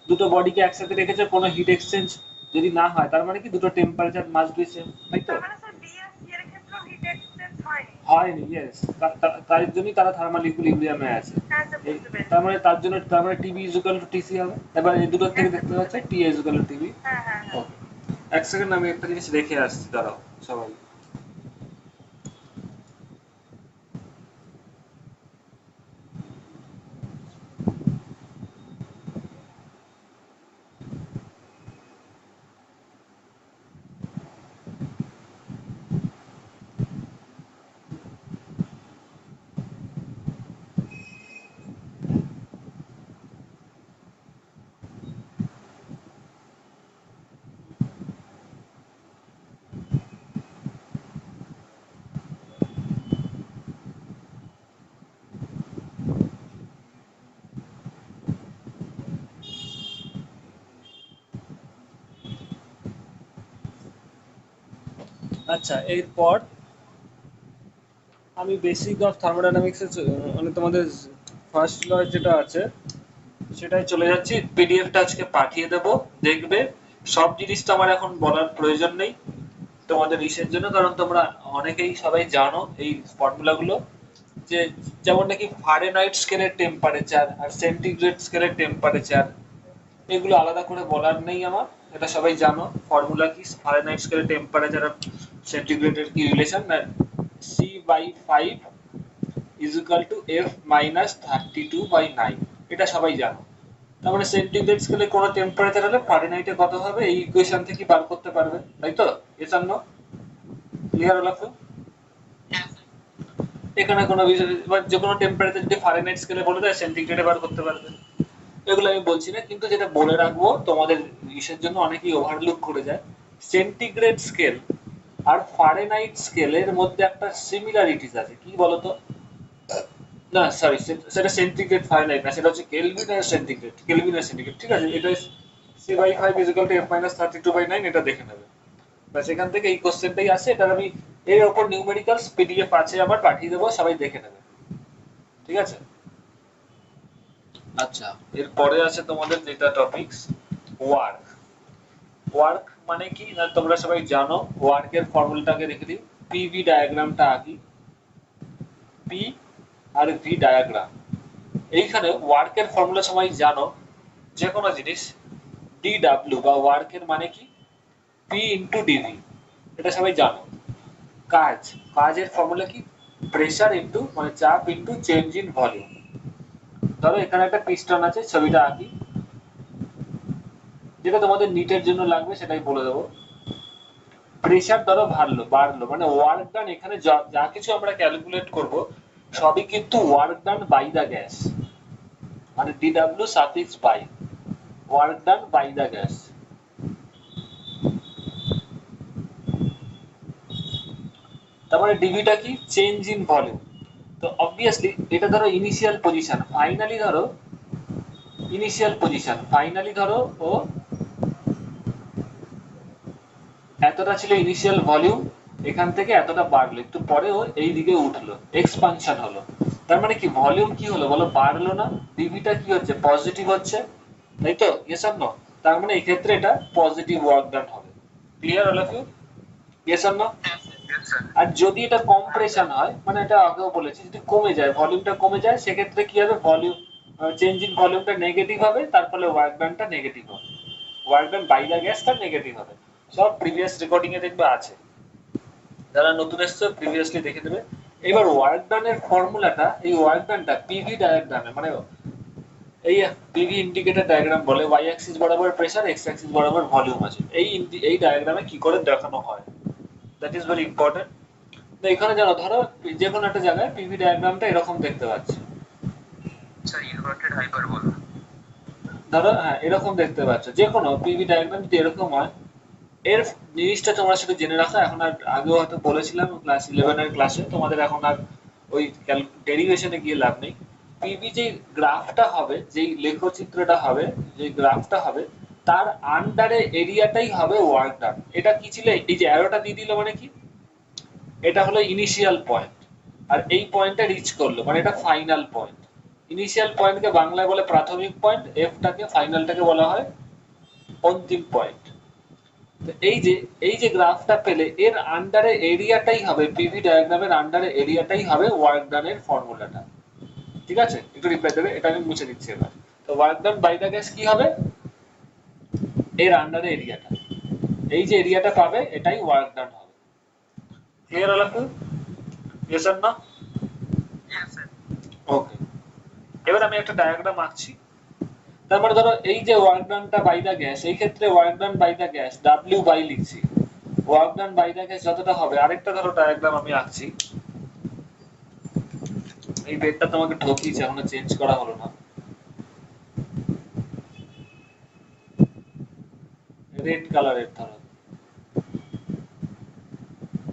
দুটো বডিকে একসাথে রেখেছে, কোনো হিট এক্সচেঞ্জ যদি না হয়, তার মানে কি দুটো টেম্পারেচার মাস্ট বি সেম, তাই তো? তার মানে স্যার বি আর সি এর ক্ষেত্রেও হিট এক্সচেঞ্জ হয়নি? হয়নি, ইয়েস। তার জন্যই তারা থার্মাল ইকুইলিব্রিয়ামে আছে। হ্যাঁ স্যার, বুঝতে পেরেছি। তার মানে তার জন্য, তার মানে TB is equal to TC হবে। এবার এই দুটোর থেকে দেখতে পাচ্ছি টি ইজ ইকুয়াল টু টিবি। হ্যাঁ হ্যাঁ হ্যাঁ। ওকে, এক সেকেন্ড, আমি একটা জিনিস রেখে আসছি, দাঁড়াও সবাই। আচ্ছা, এরপর আমি বেসিক অফ থার্মোডাইনামিক্স মানে তোমাদের ফার্স্ট ল যেটা আছে সেটাই চলে যাচ্ছি। পিডিএফটা আজকে পাঠিয়ে দেবো, দেখবে। সব জিনিস তো আমার এখন বলার প্রয়োজন নেই তোমাদের ইসের জন্য, কারণ তোমরা অনেকেই সবাই জানো এই ফর্মুলাগুলো, যে যেমন নাকি ফারেনহাইট স্কেলের টেম্পারেচার আর সেন্টিগ্রেড স্কেলের টেম্পারেচার, এগুলো আলাদা করে বলার নেই আমার, এটা সবাই জানো। ফর্মুলা কি, ফারেনহাইট স্কেলের টেম্পারেচার আর সেন্টিগ্রেডের কি রিলেশন, না C/5 is equal two F-32/9, এটা সবাই জানো। তার মানে সেন্টিগ্রেড স্কেলে কোনো টেম্পারেচার হলে ফারেনহাইটে কত হবে এই ইকুয়েশন থেকে বার করতে পারবে, তাই তো? এস আর নো? ক্লিয়ার হলো? হ্যাঁ স্যার। এখানে কোনো বিষয় বা যে কোনো টেম্পারেচার যদি ফারেনহাইট স্কেলে বলে দেয়, সেন্টিগ্রেডে বার করতে পারবে। এগুলো আমি বলছি না, কিন্তু যেটা বলে রাখবো তোমাদের ইসের জন্য, অনেকেই ওভারলুক করে যায়, সেন্টিগ্রেড স্কেল আর ফারেনহাইট স্কেলের মধ্যে একটা সিমিলারিটিস আছে। কি বলতো? না সরি, সেটা সেন্টিগ্রেড ফারেনহাইট না, সেটা হচ্ছে কেলভিন আর সেন্টিগ্রেড, কেলভিন আর সেন্টিগ্রেড, ঠিক আছে? এটা C/5 F-32/9, এটা দেখে নেবে। বা সেখান থেকে এই কোশ্চেনটাই আসে, এটার আমি এর ওপর নিউমেরিক্যালস পিডিএফ আছে, আবার পাঠিয়ে দেবো, সবাই দেখে নেবে, ঠিক আছে? আচ্ছা, এরপরে আছে তোমাদের যেটা টপিকস, ওয়ার্ক। ওয়ার্ক মানে কি না তোমরা সবাই জানো, ওয়ার্কের ফর্মুলাটাকে রেখে দিই, পিভি ডায়াগ্রামটা আঁকি, পি আর ভি ডায়াগ্রাম। এইখানে ওয়ার্কের ফর্মুলা সবাই জানো, যে কোনো জিনিস ডিডাব্লিউ বা ওয়ার্কের মানে কি পি ইন্টু ডিভি, এটা সবাই জানো। কাজ, কাজের ফর্মুলা কি প্রেসার ইন্টু মানে চাপ ইন্টু চেঞ্জ ইন ভলিউম। ধরো এখানে একটা পিস্টন আছে, ছবিটা আঁকি, যেটা তোমাদের নিটের জন্য লাগবে সেটাই বলে দেবো। প্রেসার ধরো বাড়লো মানে ওয়ার্ক ডান, এখানে যা কিছু আমরা ক্যালকুলেট করব সবই কিন্তু work done by the gas, মানে ডিডাব্লিউ suffix by, work done by the gas. তারপরে ডিভিটা কি চেঞ্জ ইন ভলিউম। তো অবভিয়াসলি এটা ধরো ইনিশিয়াল পজিশন, ফাইনালি ধরো ইনিশিয়াল পজিশন, ফাইনালি ধরো ও এতটা ছিল ইনিশিয়াল ভলিউম, এখান থেকে এতটা বাড়লো, একটু পরে ও এই দিকে উঠলো, এক্সপানশন হলো। তার মানে কি ভলিউম কি হলো বলো, বাড়লো না? ডিভিটা কি হচ্ছে, পজিটিভ হচ্ছে, তাই তো? Yes or no? তার মানে এই ক্ষেত্রে এটা পজিটিভ ওয়ার্ক ডান হবে। Clear all of you? Yes or no? Yes, sir. আর যদি এটা কম্প্রেশন হয়, মানে এটা আগেও বলেছি, যদি কমে যায়, ভলিউমটা কমে যায়, সেক্ষেত্রে কি হবে, ভলিউম চেঞ্জ ইন ভলিউমটা নেগেটিভ হবে, তার ফলে ওয়ার্ক ডানটা নেগেটিভ হবে, ওয়ার্ক ডান বাই দা গ্যাসটা নেগেটিভ হবে। সব প্রিভিয়াস রেকর্ডিং এ দেখবে আছে, যারা নতুন এসছে প্রিভিয়াসলি দেখে দেবে। এবার ওয়ার্ক ডানের ফর্মুলাটা, এই ওয়ার্ক ডানটা পিভি ডায়াগ্রামে, মানে এই পিভি ইন্ডিকেটর ডায়াগ্রাম বলে, ওয়াই অ্যাক্সিস বরাবর প্রেসার, এক্স অ্যাক্সিস বরাবর ভলিউম আছে, এই ডায়াগ্রামে কি করে দেখানো হয়, দ্যাট ইজ ভেরি ইম্পর্টেন্ট। তো এখানে জানো, ধরো যে কোনো একটা জায়গায় পিভি ডায়াগ্রামটা এরকম দেখতে পাচ্ছি, Sir, inverted hyperbola. ধরো হ্যাঁ এরকম দেখতে পাচ্ছ, যে কোনো পিভি ডায়াগ্রাম যদি এরকম হয়, এর জিনিসটা তোমরা শুধু জেনে রাখো, এখন আর আগেও হয়তো বলেছিলাম ক্লাস 11 এর ক্লাসে, তোমাদের এখন আর ওই ডেরিভেশনে গিয়ে লাভ নেই। পিভি যে গ্রাফটা হবে, যেই লেখচিত্রটা হবে, যে গ্রাফটা হবে, তার আন্ডারে এরিয়াটাই হবে ওয়ার্ক ডান। এটা কি ছিল, এই যে অ্যারোটা দিয়ে দিল মানে কি, এটা হলো ইনিশিয়াল পয়েন্ট, আর এই পয়েন্টটা রিচ করলো মানে এটা ফাইনাল পয়েন্ট। ইনিশিয়াল পয়েন্টকে বাংলায় বলে প্রাথমিক পয়েন্ট, এফটাকে ফাইনালটাকে বলা হয় অন্তিম পয়েন্ট। তো এই যে গ্রাফটা পেলে, এর আন্ডারে এরিয়াটাই হবে, পিভি ডায়াগ্রামের আন্ডারে এরিয়াটাই হবে ওয়ার্ক ডানের ফর্মুলাটা, ঠিক আছে? একটু রিপ্লাই দেবে, এটা আমি মুছে দিচ্ছি এবার। তো work done by the gas কি হবে, এর আন্ডারে এরিয়াটা, এই যে এরিয়াটা পাবে এটাই ওয়ার্ক ডান হবে। ক্লিয়ার হলো? Yes or no? Yes, sir. Okay, এবার আমি একটা ডায়াগ্রাম আঁকছি। তার মানে ধরো এই যে ওয়ার্ক ডানটা বাই দা গ্যাস, এই ক্ষেত্রে work done by the gas W by লিখছি, work done by the gas যতটা হবে। আরেকটা ধরো ডায়াগ্রাম আমি আঁকছি, এই বেডটা তোমাকে ঠকিয়েছে, এখনো চেঞ্জ করা হলো না। রেড কালারের ধরো,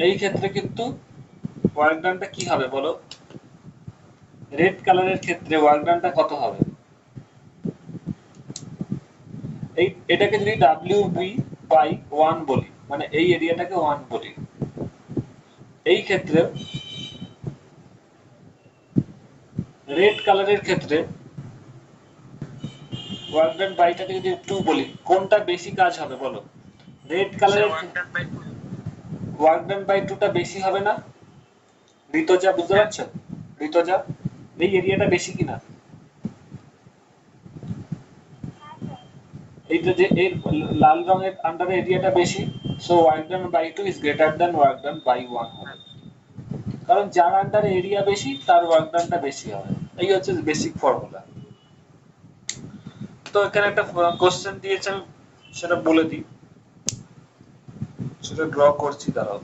এই ক্ষেত্রে কিন্তু ওয়ার্ক ডানটা কি হবে বলো, রেড কালারের ক্ষেত্রে ওয়ার্ক ডানটা কত হবে? এই এটাকে যদি ডাব্লিউ বি বাই 1 বলি, মানে এই এরিয়াটাকে 1 বলি, এই ক্ষেত্রে রেড কালারের ক্ষেত্রে ওয়ার্ক ডান বাইটাকে যদি 2 বলি, কোনটা বেশি কাজ হবে বলো? রেড Sir, কালারের work done by 2. Work done by 2টা বেশি হবে না? ঋতজা বুঝতে পারছো? ঋতজা, এই এরিয়াটা বেশি কিনা? হ্যাঁ স্যার। এইটা যে এর লাল রঙের আন্ডারে এরিয়াটা বেশি, so work done by 2 is greater than work done by 1 হবে, কারণ যার আন্ডারে এরিয়া বেশি তার ওয়ার্ক ডানটা বেশি হবে। এই হচ্ছে বেসিক ফর্মুলা। তো এখানে একটা কোশ্চেন দিয়েছে, আমি সেটা বলে দিই, সেটা ড্র করছি, দাঁড়াও।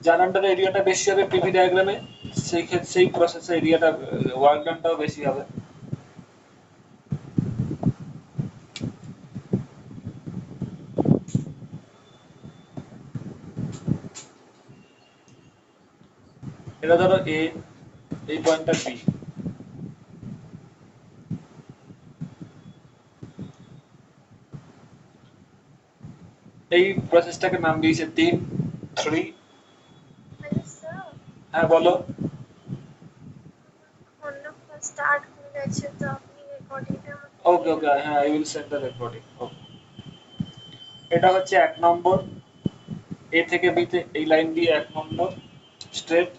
যার আন্ডারে এরিয়াটা বেশি হবে পিভি ডায়াগ্রামে, সেই ক্ষেত্রে সেই প্রসেসে এরিয়াটা ওয়ার্ক ডানটাও বেশি হবে। এটা ধরো এ, এই পয়েন্টটা বি, এই প্রসেসটাকে নাম দিয়েছে 3। মানে স্যার হ্যাঁ বলো। অন্য স্টার্ট হয়ে গেছে, তো আপনি রেকর্ডিংটা ওকে ওকে, হ্যাঁ I will send the recording. Okay, এটা হচ্ছে 1 নম্বর, এ থেকে বি তে এই লাইন দিয়ে 1 নম্বর স্ট্রেট,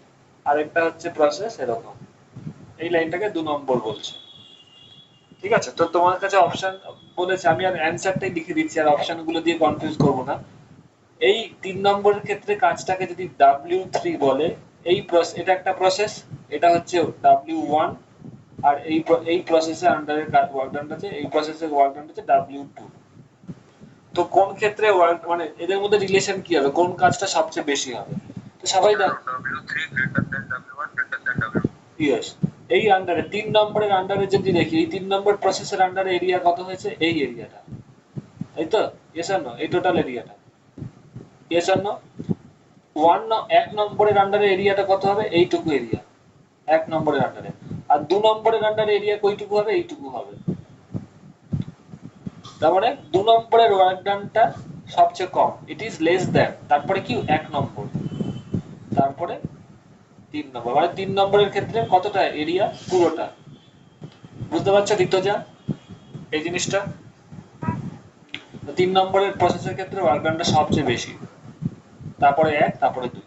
আর একটা হচ্ছে প্রসেস এরকম, এই লাইনটাকে 2 নম্বর বলছে। ঠিক আছে, তো তোমার কাছে অপশন বলেছে, আমি আর অ্যানসারটাই লিখে দিচ্ছি, আর অপশনগুলো দিয়ে কনফিউজ করব না। এই 3 নম্বরের ক্ষেত্রে কাজটাকে যদি W3 বলে, এটা একটা প্রসেস, এটা হচ্ছে W1, আর এই প্রসেসের আন্ডারে ওয়ার্ক ডান আছে, এই প্রসেসের ওয়ার্ক ডান আছে W2। তো কোন ক্ষেত্রে ওয়ার্ক মানে এদের মধ্যে রিলেশন কি হবে, কোন কাজটা সবচেয়ে বেশি হবে? তো সবাই দেখ, W3 greater than W1 greater than W2. Yes, এই আন্ডারে 3 নম্বরের আন্ডারে যদি দেখি, এই 3 নম্বর প্রসেসের আন্ডারে এরিয়া কত হয়েছে, এই এরিয়াটা, তাই তো? ইয়েস আর নো, এই টোটাল এরিয়াটা, ইয়েস আর নো? 1 নম্বরের আন্ডারে এরিয়াটা কত হবে, এইটুকু এরিয়া 1 নম্বরের আন্ডারে, আর 2 নম্বরের আন্ডারে এরিয়া কয়টুকু হবে, এইটুকু হবে। তার মানে 2 নম্বরের ওয়ার্ক ডানটা সবচেয়ে কম, ইট ইজ লেস দ্যান, তারপরে কি 1 নম্বর, তারপরে 3 নম্বর, মানে 3 নম্বরের ক্ষেত্রে কতটা এরিয়া, পুরোটা। বুঝতে পারছো ঋতুজা এই জিনিসটা? 3 নম্বরের প্রসেসের ক্ষেত্রে ওয়ার্ক ডানটা সবচেয়ে বেশি, তারপরে 1, তারপরে 2।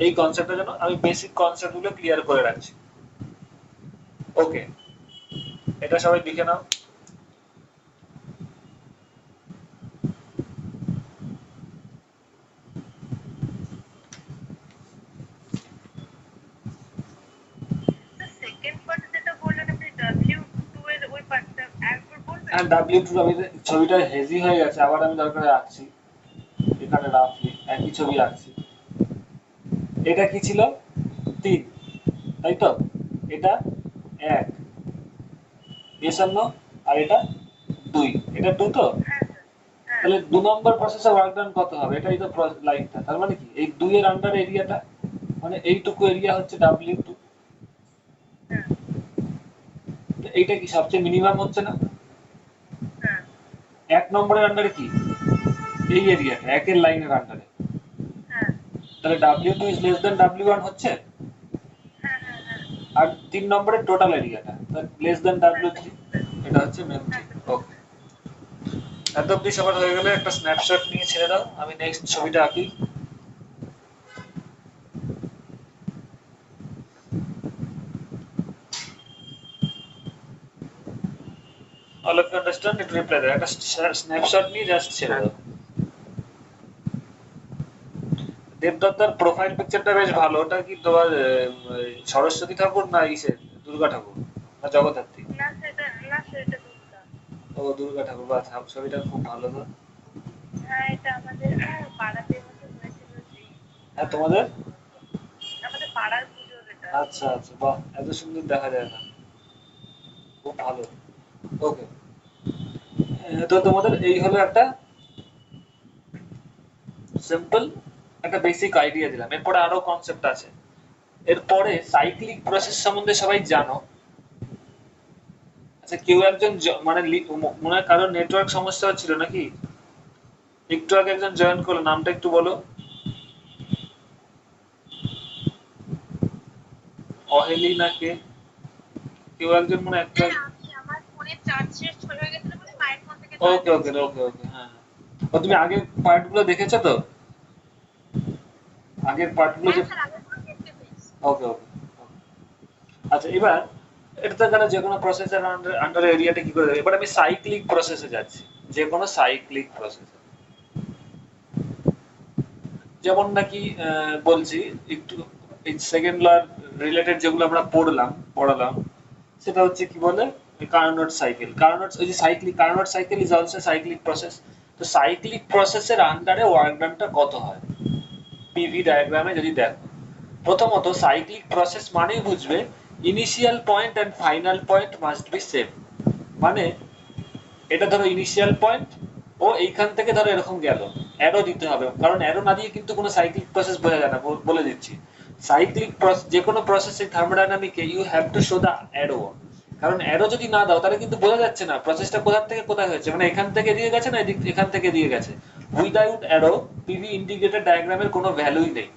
এই কনসেপ্টের জন্য আমি বেসিক কনসেপ্টগুলো ক্লিয়ার করে রাখছি। ওকে, এটা সবাই লিখে নাও। সেকেন্ড পার্ট যেটা বললেন আপনি W2 এর ওই পার্টটা একবার বলবেন? আর W2 আমি ছবিটা হেজি হয়ে গেছে, আবার আমি দরকারে আঁকছি, এখানে রাফলি একই ছবি আঁকছি। এটা কি ছিল, 3, তাই তো? এটা 1, ইয়েস আর নো? আর এটা 2, এটা 2 তো? হ্যাঁ স্যার, হ্যাঁ তাহলে 2 নম্বর প্রসেসে ওয়ার্ক ডান কত হবে, এটাই তো লাইনটা, তার মানে কি এই 2 এর আন্ডার এরিয়াটা, মানে এইটুকু এরিয়া হচ্ছে W2। হ্যাঁ তো এইটা কি সবচেয়ে মিনিমাম হচ্ছে না? হ্যাঁ 1 নম্বরের আন্ডারে কি, এই এরিয়াটা 1 এর লাইনের আন্ডারে, হ্যাঁ তাহলে W2 is less than W1 হচ্ছে, হ্যাঁ হ্যাঁ হ্যাঁ আর 3 নম্বরের টোটাল এরিয়াটা লেস দ্যান W3, এটা হচ্ছে মেন থিং। ওকে, এত অব্দি সবার হয়ে গেলে একটা স্ন্যাপশট নিয়ে ছেড়ে দাও, আমি নেক্সট ছবিটা আঁকি। all of you understand, it reply দাও, একটা স্ন্যাপশট নিয়ে জাস্ট ছেড়ে দাও। দেবদত্তার প্রোফাইল পিকচারটা বেশ ভালো, ওটা কি তোমার সরস্বতী ঠাকুর না ইসে দুর্গা ঠাকুর না জগদ্ধাত্রী? না সেটা দুর্গা। ও দুর্গা ঠাকুর, বা ছবিটা খুব ভালো তো। হ্যাঁ এটা আমাদের পাড়াতে হয়েছিল যে, হ্যাঁ তোমাদের, আমাদের পাড়ার পুজো এটা। আচ্ছা আচ্ছা, বাহ, এত সুন্দর দেখা যায় না, খুব ভালো। ওকে, তো তোমাদের এই হলো একটা সিম্পল একটা বেসিক আইডিয়া দিলাম, এরপরে আরো কনসেপ্ট আছে। এরপরে সাইক্লিক প্রসেস সম্বন্ধে সবাই জানো? আচ্ছা কেউ একজন মানে মনে হয় কারোর নেটওয়ার্ক সমস্যা হচ্ছিল নাকি, একটু আগে একজন জয়েন করলো, নামটা একটু বলো। অহেলি না কে, কেউ একজন মনে একটা। আমি আমার ফোনে চার্জ শেষ হয়ে গেছিল বলে মায়ের ফোন থেকে ওকে ওকে ওকে ওকে, হ্যাঁ। ও তুমি আগের পার্টগুলো দেখেছো তো, আগের পার্টগুলো যে, ওকে ওকে। আচ্ছা এবার এটা তো জানো যে কোনো প্রসেসের আন্ডার এরিয়াটা কি করে দেবে, এবার আমি সাইক্লিক প্রসেসে যাচ্ছি, যে কোনো সাইক্লিক প্রসেস, যেমন নাকি বলছি একটু, এই সেকেন্ড ল রিলেটেড যেগুলো আমরা পড়ালাম, সেটা হচ্ছে কি বলে কার্নোট সাইকেল। কার্নোট, ওই যে cyclic Carnot cycle is also cyclic process. তো সাইক্লিক প্রসেসের আন্ডারে ওয়ার্ক ডানটা কত হয়, পিভি ডায়াগ্রামে যদি দেখো, প্রথমত সাইক্লিক প্রসেস মানেই বুঝবে initial point and final point must be same. মানে এটা ধরো ইনিশিয়াল পয়েন্ট, ও এইখান থেকে ধরো এরকম গেল, অ্যারো দিতে হবে, কারণ অ্যারো না দিয়ে কিন্তু কোনো সাইক্লিক প্রসেস বোঝা যায় না, বলে দিচ্ছি। সাইক্লিক যে কোনো প্রসেসে থার্মোডাইনামিকে you have to show the arrow, কারণ অ্যারো যদি না দাও তাহলে কিন্তু বোঝা যাচ্ছে না প্রসেসটা কোথা থেকে কোথায় হয়েছে, মানে এখান থেকে দিয়ে গেছে না এখান থেকে দিয়ে গেছে। উইদাউট অ্যারো পিভি ইন্টিগ্রেটেড ডায়াগ্রামের কোনো ভ্যালুই নেই,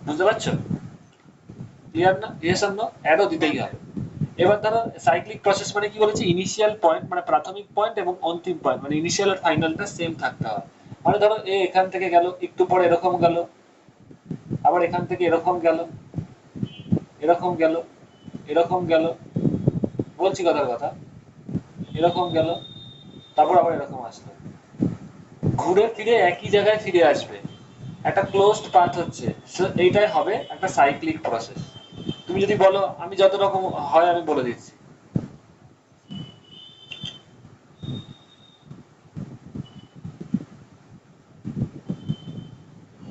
বুঝতে পারছো? ক্লিয়ার না? Yes or no? অ্যারো দিতেই হবে। এবার ধরো সাইক্লিক প্রসেস মানে কি বলেছি, ইনিশিয়াল পয়েন্ট মানে প্রাথমিক পয়েন্ট এবং অন্তিম পয়েন্ট মানে ইনিশিয়াল আর ফাইনালটা সেম থাকতে হবে। মানে ধরো এ এখান থেকে গেল, একটু পরে এরকম গেল, আবার এখান থেকে এরকম গেল, এরকম গেল, এরকম গেল, বলছি কথার কথা, এরকম গেল, তারপর আবার এরকম আসলো, ঘুরে ফিরে একই জায়গায় ফিরে আসবে, একটা ক্লোজড পাথ হচ্ছে। এইটাই হবে একটা সাইক্লিক প্রসেস। তুমি যদি বলো, আমি যত রকম হয় আমি বলে দিচ্ছি।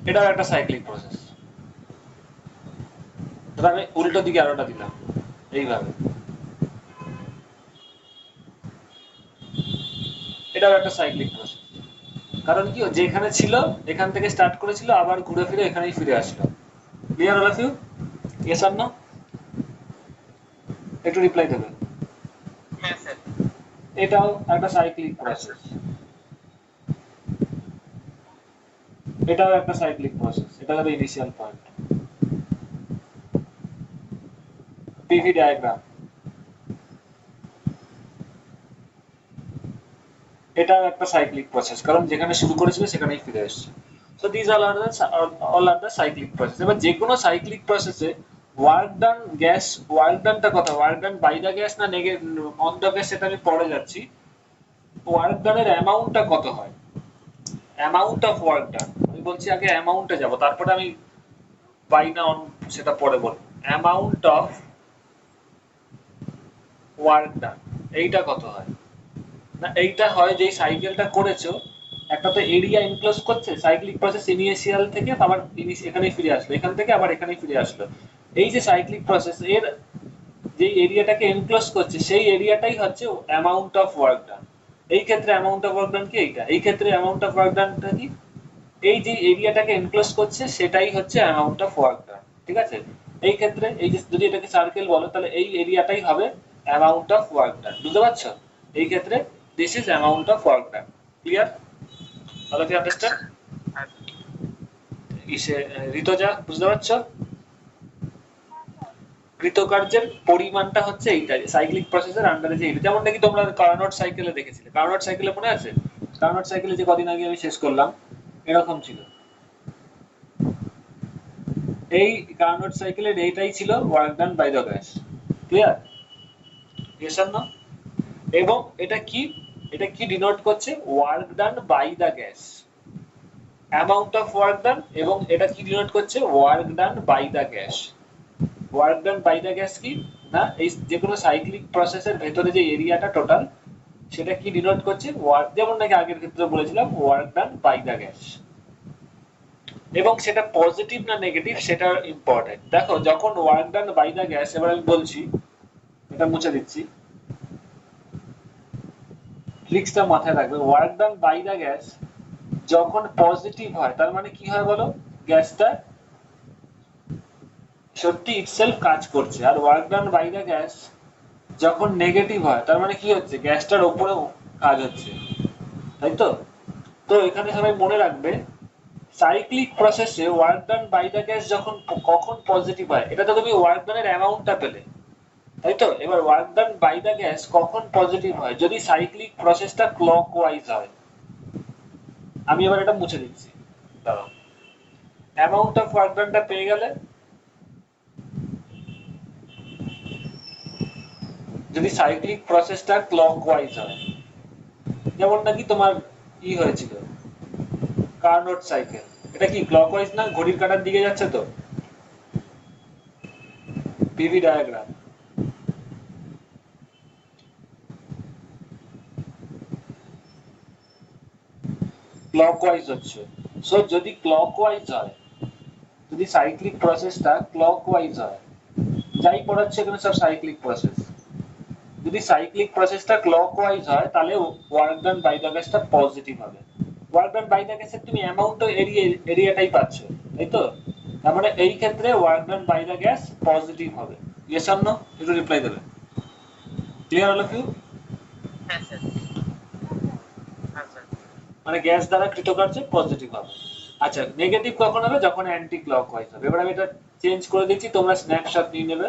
এটাও একটা সাইক্লিক প্রসেস। আমি উল্টো দিকে আরোটা দিলাম এইভাবে, এটাও একটা সাইক্লিক প্রসেস। কারণ কি, যেখানে ছিল এখান থেকে স্টার্ট করেছিল, আবার ঘুরে ফিরে এখানেই ফিরে আসলো। Clear all of you? Yes or no? একটু রিপ্লাই দেবে। হ্যাঁ স্যার। এটাও একটা সাইক্লিক প্রসেস, এটাও একটা সাইক্লিক প্রসেস। এটা হলো ইনিশিয়াল পয়েন্ট। পিভি ডায়াগ্রাম, এটাও একটা সাইক্লিক প্রসেস, কারণ যেখানে শুরু করেছিল সেখানেই ফিরে এসেছে। So this all are the cyclic process. এবার যে কোনো সাইক্লিক প্রসেসে ওয়ার্ক ডান গ্যাস, ওয়ার্ক ডানটা কথা, work done by the gas না অন দ্য গ্যাস, সেটা আমি পরে যাচ্ছি। ওয়ার্ক ডানের অ্যামাউন্টটা কত হয়, অ্যামাউন্ট অফ ওয়ার্ক ডান, আমি বলছি আগে অ্যামাউন্টে যাব, তারপরে আমি বাই না অন সেটা পরে বলবো। অ্যামাউন্ট অফ ওয়ার্ক ডান, এইটা কত হয় না, এইটা হয় যেই সাইকেলটা করেছো, একটা তো এরিয়া এনক্লোজ করছে, সাইক্লিক প্রসেস ইনিশিয়াল থেকে আবার এখানেই ফিরে আসলো, এখান থেকে আবার এখানেই ফিরে আসলো। এই যে সাইক্লিক প্রসেস এর যে এরিয়াটাকে এনক্লোজ করছে, সেই এরিয়াটাই হচ্ছে অ্যামাউন্ট অফ ওয়ার্ক ডান। এই ক্ষেত্রে অ্যামাউন্ট অফ ওয়ার্ক ডান কি এইটা, এই ক্ষেত্রে অ্যামাউন্ট অফ ওয়ার্ক ডানটা কি, এই যে এরিয়াটাকে এনক্লোজ করছে সেটাই হচ্ছে অ্যামাউন্ট অফ ওয়ার্ক ডান। ঠিক আছে? এই ক্ষেত্রে এই যে যদি এটাকে সার্কেল বলো, তাহলে এই এরিয়াটাই হবে অ্যামাউন্ট অফ ওয়ার্ক ডান। বুঝতে পারছো? এই ক্ষেত্রে this is amount of work done. Clear? all of you understand? ইসে ঋতজা বুঝতে পারছো? কৃতকার্যের পরিমাণটা হচ্ছে এইটা, সাইক্লিক প্রসেসের আন্ডারে যে এটা, যেমন নাকি তোমরা কার্নোট সাইকেলে দেখেছিলে। কার্নোট সাইকেলে মনে আছে? কার্নোট সাইকেলে যে কদিন আগে আমি শেষ করলাম, এরকম ছিল। এই কার্নোট সাইকেলের এইটাই ছিল work done by the gas. Clear? Yes or no? এবং এটা কি, এটা কি ডিনোট করছে, work done by the gas, amount of work done, এবং এটা কি ডিনোট করছে, work done by the gas. Work done by the gas কি না, এই যে কোনো সাইক্লিক প্রসেসের ভেতরে যে এরিয়াটা টোটাল, সেটা কি ডিনোট করছে, ওয়ার্ক, যেমন নাকি আগের ক্ষেত্রে বলেছিলাম work done by the gas. এবং সেটা পজিটিভ না নেগেটিভ সেটা ইম্পর্টেন্ট। দেখো যখন work done by the gas, এবার আমি বলছি, এটা মুছে দিচ্ছি, ট্রিক্সটা মাথায় রাখবে। Work done by the gas যখন পজিটিভ হয়, তার মানে কি হয় বলো, গ্যাসটা সত্যি ইটসেলফ কাজ করছে। আর work done by the gas যখন নেগেটিভ হয়, তার মানে কি হচ্ছে, গ্যাসটার উপরেও কাজ হচ্ছে, তাই তো? তো এখানে সবাই মনে রাখবে, সাইক্লিক প্রসেসে work done by the gas যখন কখন পজিটিভ হয়, এটা তো তুমি ওয়ার্ক ডানের অ্যামাউন্টটা পেলে, তাই তো? এবার work done by the gas কখন পজিটিভ হয়, যদি সাইক্লিক প্রসেসটা ক্লকওয়াইজ হয়। আমি এবার এটা মুছে দিচ্ছি, দাঁড়াও। অ্যামাউন্ট অফ ওয়ার্ক ডানটা পেয়ে গেলে, যদি সাইক্লিক প্রসেসটা ক্লকওয়াইজ হয়, যেমন নাকি তোমার ই হয়েছিল কার্নোট সাইকেল, এটা কি ক্লকওয়াইজ না, ঘড়ির কাঁটার দিকে যাচ্ছে তো, পিভি ডায়াগ্রাম। ক্লকওয়াইজ হচ্ছে। সো যদি ক্লকওয়াইজ হয়, যদি সাইক্লিক প্রসেসটা ক্লকওয়াইজ হয়, যাই পড়াচ্ছে এখানে সব সাইক্লিক প্রসেস, যদি সাইক্লিক প্রসেসটা ক্লকওয়াইজ হয়, তাহলে ওয়ার্ক ডান বাই দ্য গ্যাসটা পজিটিভ হবে। ওয়ার্ক ডান বাই দ্য গ্যাসের তুমি অ্যামাউন্ট এরিয়াটাই পাচ্ছ, তাই তো? তার মানে এই ক্ষেত্রে work done by the gas positive হবে। Yes or no? একটু রিপ্লাই দেবে। ক্লিয়ার হলো কি? হ্যাঁ স্যার। হ্যাঁ স্যার। মানে গ্যাস দ্বারা কৃতকার্য পজিটিভ হবে। আচ্ছা, নেগেটিভ কখন হবে? যখন অ্যান্টি ক্লকওয়াইজ হবে। এবার আমি এটা চেঞ্জ করে দিচ্ছি, তোমরা স্ন্যাপশট নিয়ে নেবে।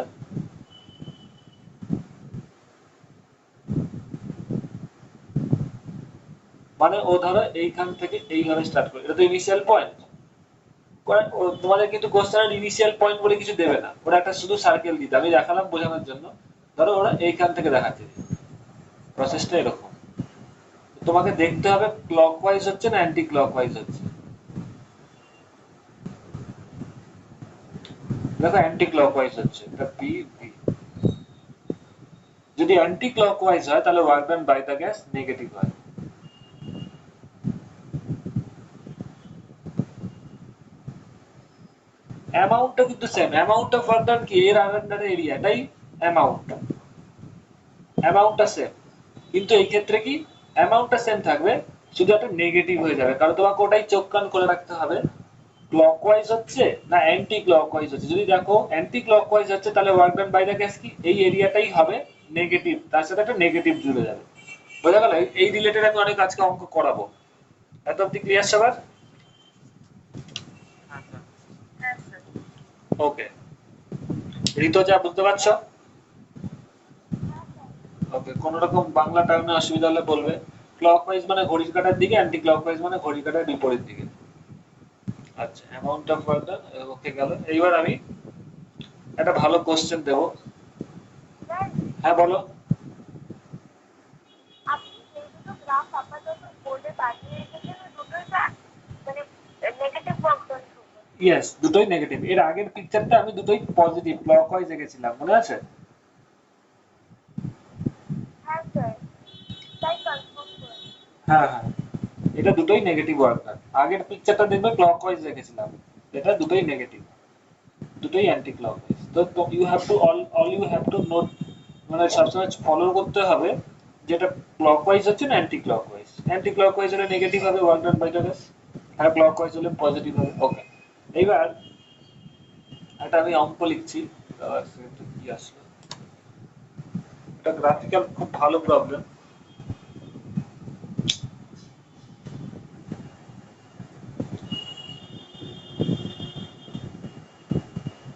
মানে ও ধরো এইখান থেকে এইভাবে স্টার্ট করে, এটা তো ইনিশিয়াল পয়েন্ট। তোমাদের কিন্তু কোশ্চেনের ইনিশিয়াল পয়েন্ট বলে কিছু দেবে না, ওরা একটা শুধু সার্কেল দিতে, আমি দেখালাম বোঝানোর জন্য। ধরো ওরা এইখান থেকে দেখাচ্ছে, প্রসেসটা এরকম। তোমাকে দেখতে হবে ক্লকওয়াইজ হচ্ছে না অ্যান্টি ক্লকওয়াইজ হচ্ছে। দেখো অ্যান্টি ক্লকওয়াইজ হচ্ছে, এটা পি ভি। যদি অ্যান্টি ক্লকওয়াইজ হয় তাহলে work done by the gas negative হয়। অ্যামাউন্টটা কিন্তু same, amount of work done কি এর আন্ডারে এরিয়াটাই অ্যামাউন্ট, অ্যামাউন্টটা সেম। কিন্তু এই ক্ষেত্রে কি অ্যামাউন্টটা সেম থাকবে, শুধু একটা নেগেটিভ হয়ে যাবে, কারণ তোমাকে ওটাই চোখ কান করে রাখতে হবে ক্লকওয়াইজ হচ্ছে না অ্যান্টি ক্লকওয়াইজ হচ্ছে। যদি দেখো অ্যান্টি ক্লকওয়াইজ হচ্ছে তাহলে work done by the gas কি এই এরিয়াটাই হবে নেগেটিভ, তার সাথে একটা নেগেটিভ জুড়ে যাবে। বোঝা গেল? এই রিলেটেড আমি অনেক আজকে অঙ্ক করাবো। এত অব্দি ক্লিয়ার সবার? হ্যাঁ স্যার। হ্যাঁ স্যার। ওকে, ঋতুজা বুঝতে পারছো? ওকে, কোন রকম বাংলা টার্মে অসুবিধা হলে বলবে। ক্লকওয়াইজ মানে ঘড়ির কাঁটার দিকে, অ্যান্টি ক্লকওয়াইজ মানে ঘড়ির কাঁটার বিপরীত দিকে। আচ্ছা, অ্যামাউন্ট অফ ওয়ার্ক ডান ওকে গেল। এইবার আমি একটা ভালো কোশ্চেন দেবো। স্যার, হ্যাঁ বলো। আপনি যে দুটো গ্রাফ আপাতত বোর্ডে পাঠিয়ে রেখেছেন ওই দুটোই মানে নেগেটিভ ওয়ার্ক ডান শো করছে। ইয়েস, দুটোই নেগেটিভ। এর আগের পিকচারটা আমি দুটোই পজিটিভ ক্লকওয়াইজ এঁকেছিলাম, মনে আছে? হ্যাঁ স্যার, তাই কনফার্ম করে। হ্যাঁ হ্যাঁ, এটা দুটোই নেগেটিভ ওয়ার্ক ডান। আগের পিকচারটা দেখবে ক্লকওয়াইজ রেখেছিলাম, এটা দুটোই নেগেটিভ, দুটোই অ্যান্টি ক্লকওয়াইজ। তো you have to all you have to note, মানে সবসময় ফলো করতে হবে যেটা ক্লকওয়াইজ হচ্ছে না অ্যান্টি ক্লকওয়াইজ। অ্যান্টি ক্লকওয়াইজ হলে নেগেটিভ হবে work done by the gas, আর ক্লকওয়াইজ হলে পজিটিভ হবে। ওকে, এইবার এটা আমি অঙ্ক লিখছি। কি আসলো, এটা গ্রাফিক্যাল খুব ভালো প্রবলেম।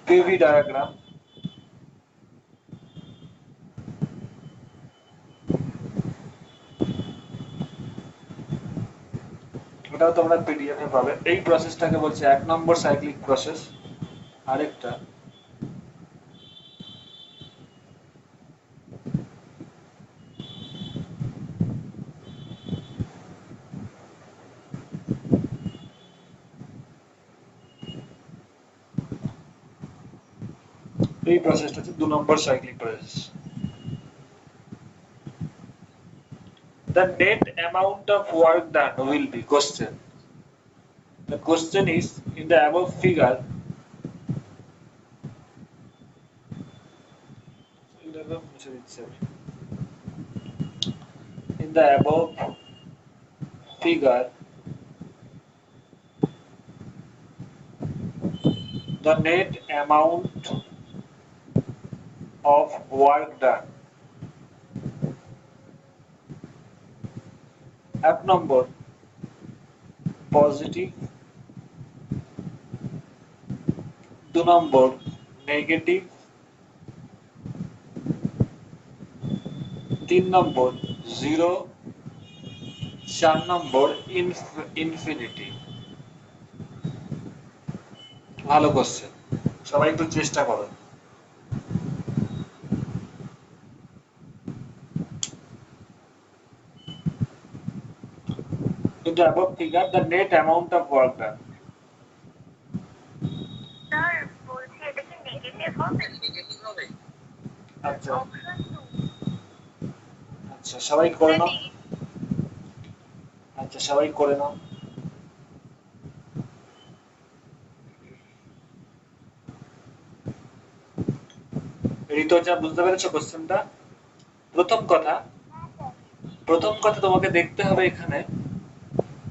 পিভি ডায়াগ্রাম, এটাও তোমরা পিডিএফ এ পাবে। এই প্রসেসটাকে বলছে 1 নম্বর সাইক্লিক প্রসেস। আরেকটা এই প্রসেসটা হচ্ছে 2 নম্বর cyclic process. The net amount of work done will be question. The question is in the above figure. In the above figure, the net amount of work done. 1 number positive, 2 number negative, 3 number 0, 4 number infinity. ভালো question, সবাই একটু চেষ্টা করো। In the above figure, the net amount of work done. Sir বলছি এটা কি negative হবে? Negative হবে। আচ্ছা অপশন 2। আচ্ছা, সবাই করে নাও। আচ্ছা, সবাই করে নাও। ঋতুজা বুঝতে পেরেছো কোশ্চেনটা? প্রথম কথা, তোমাকে দেখতে হবে এখানে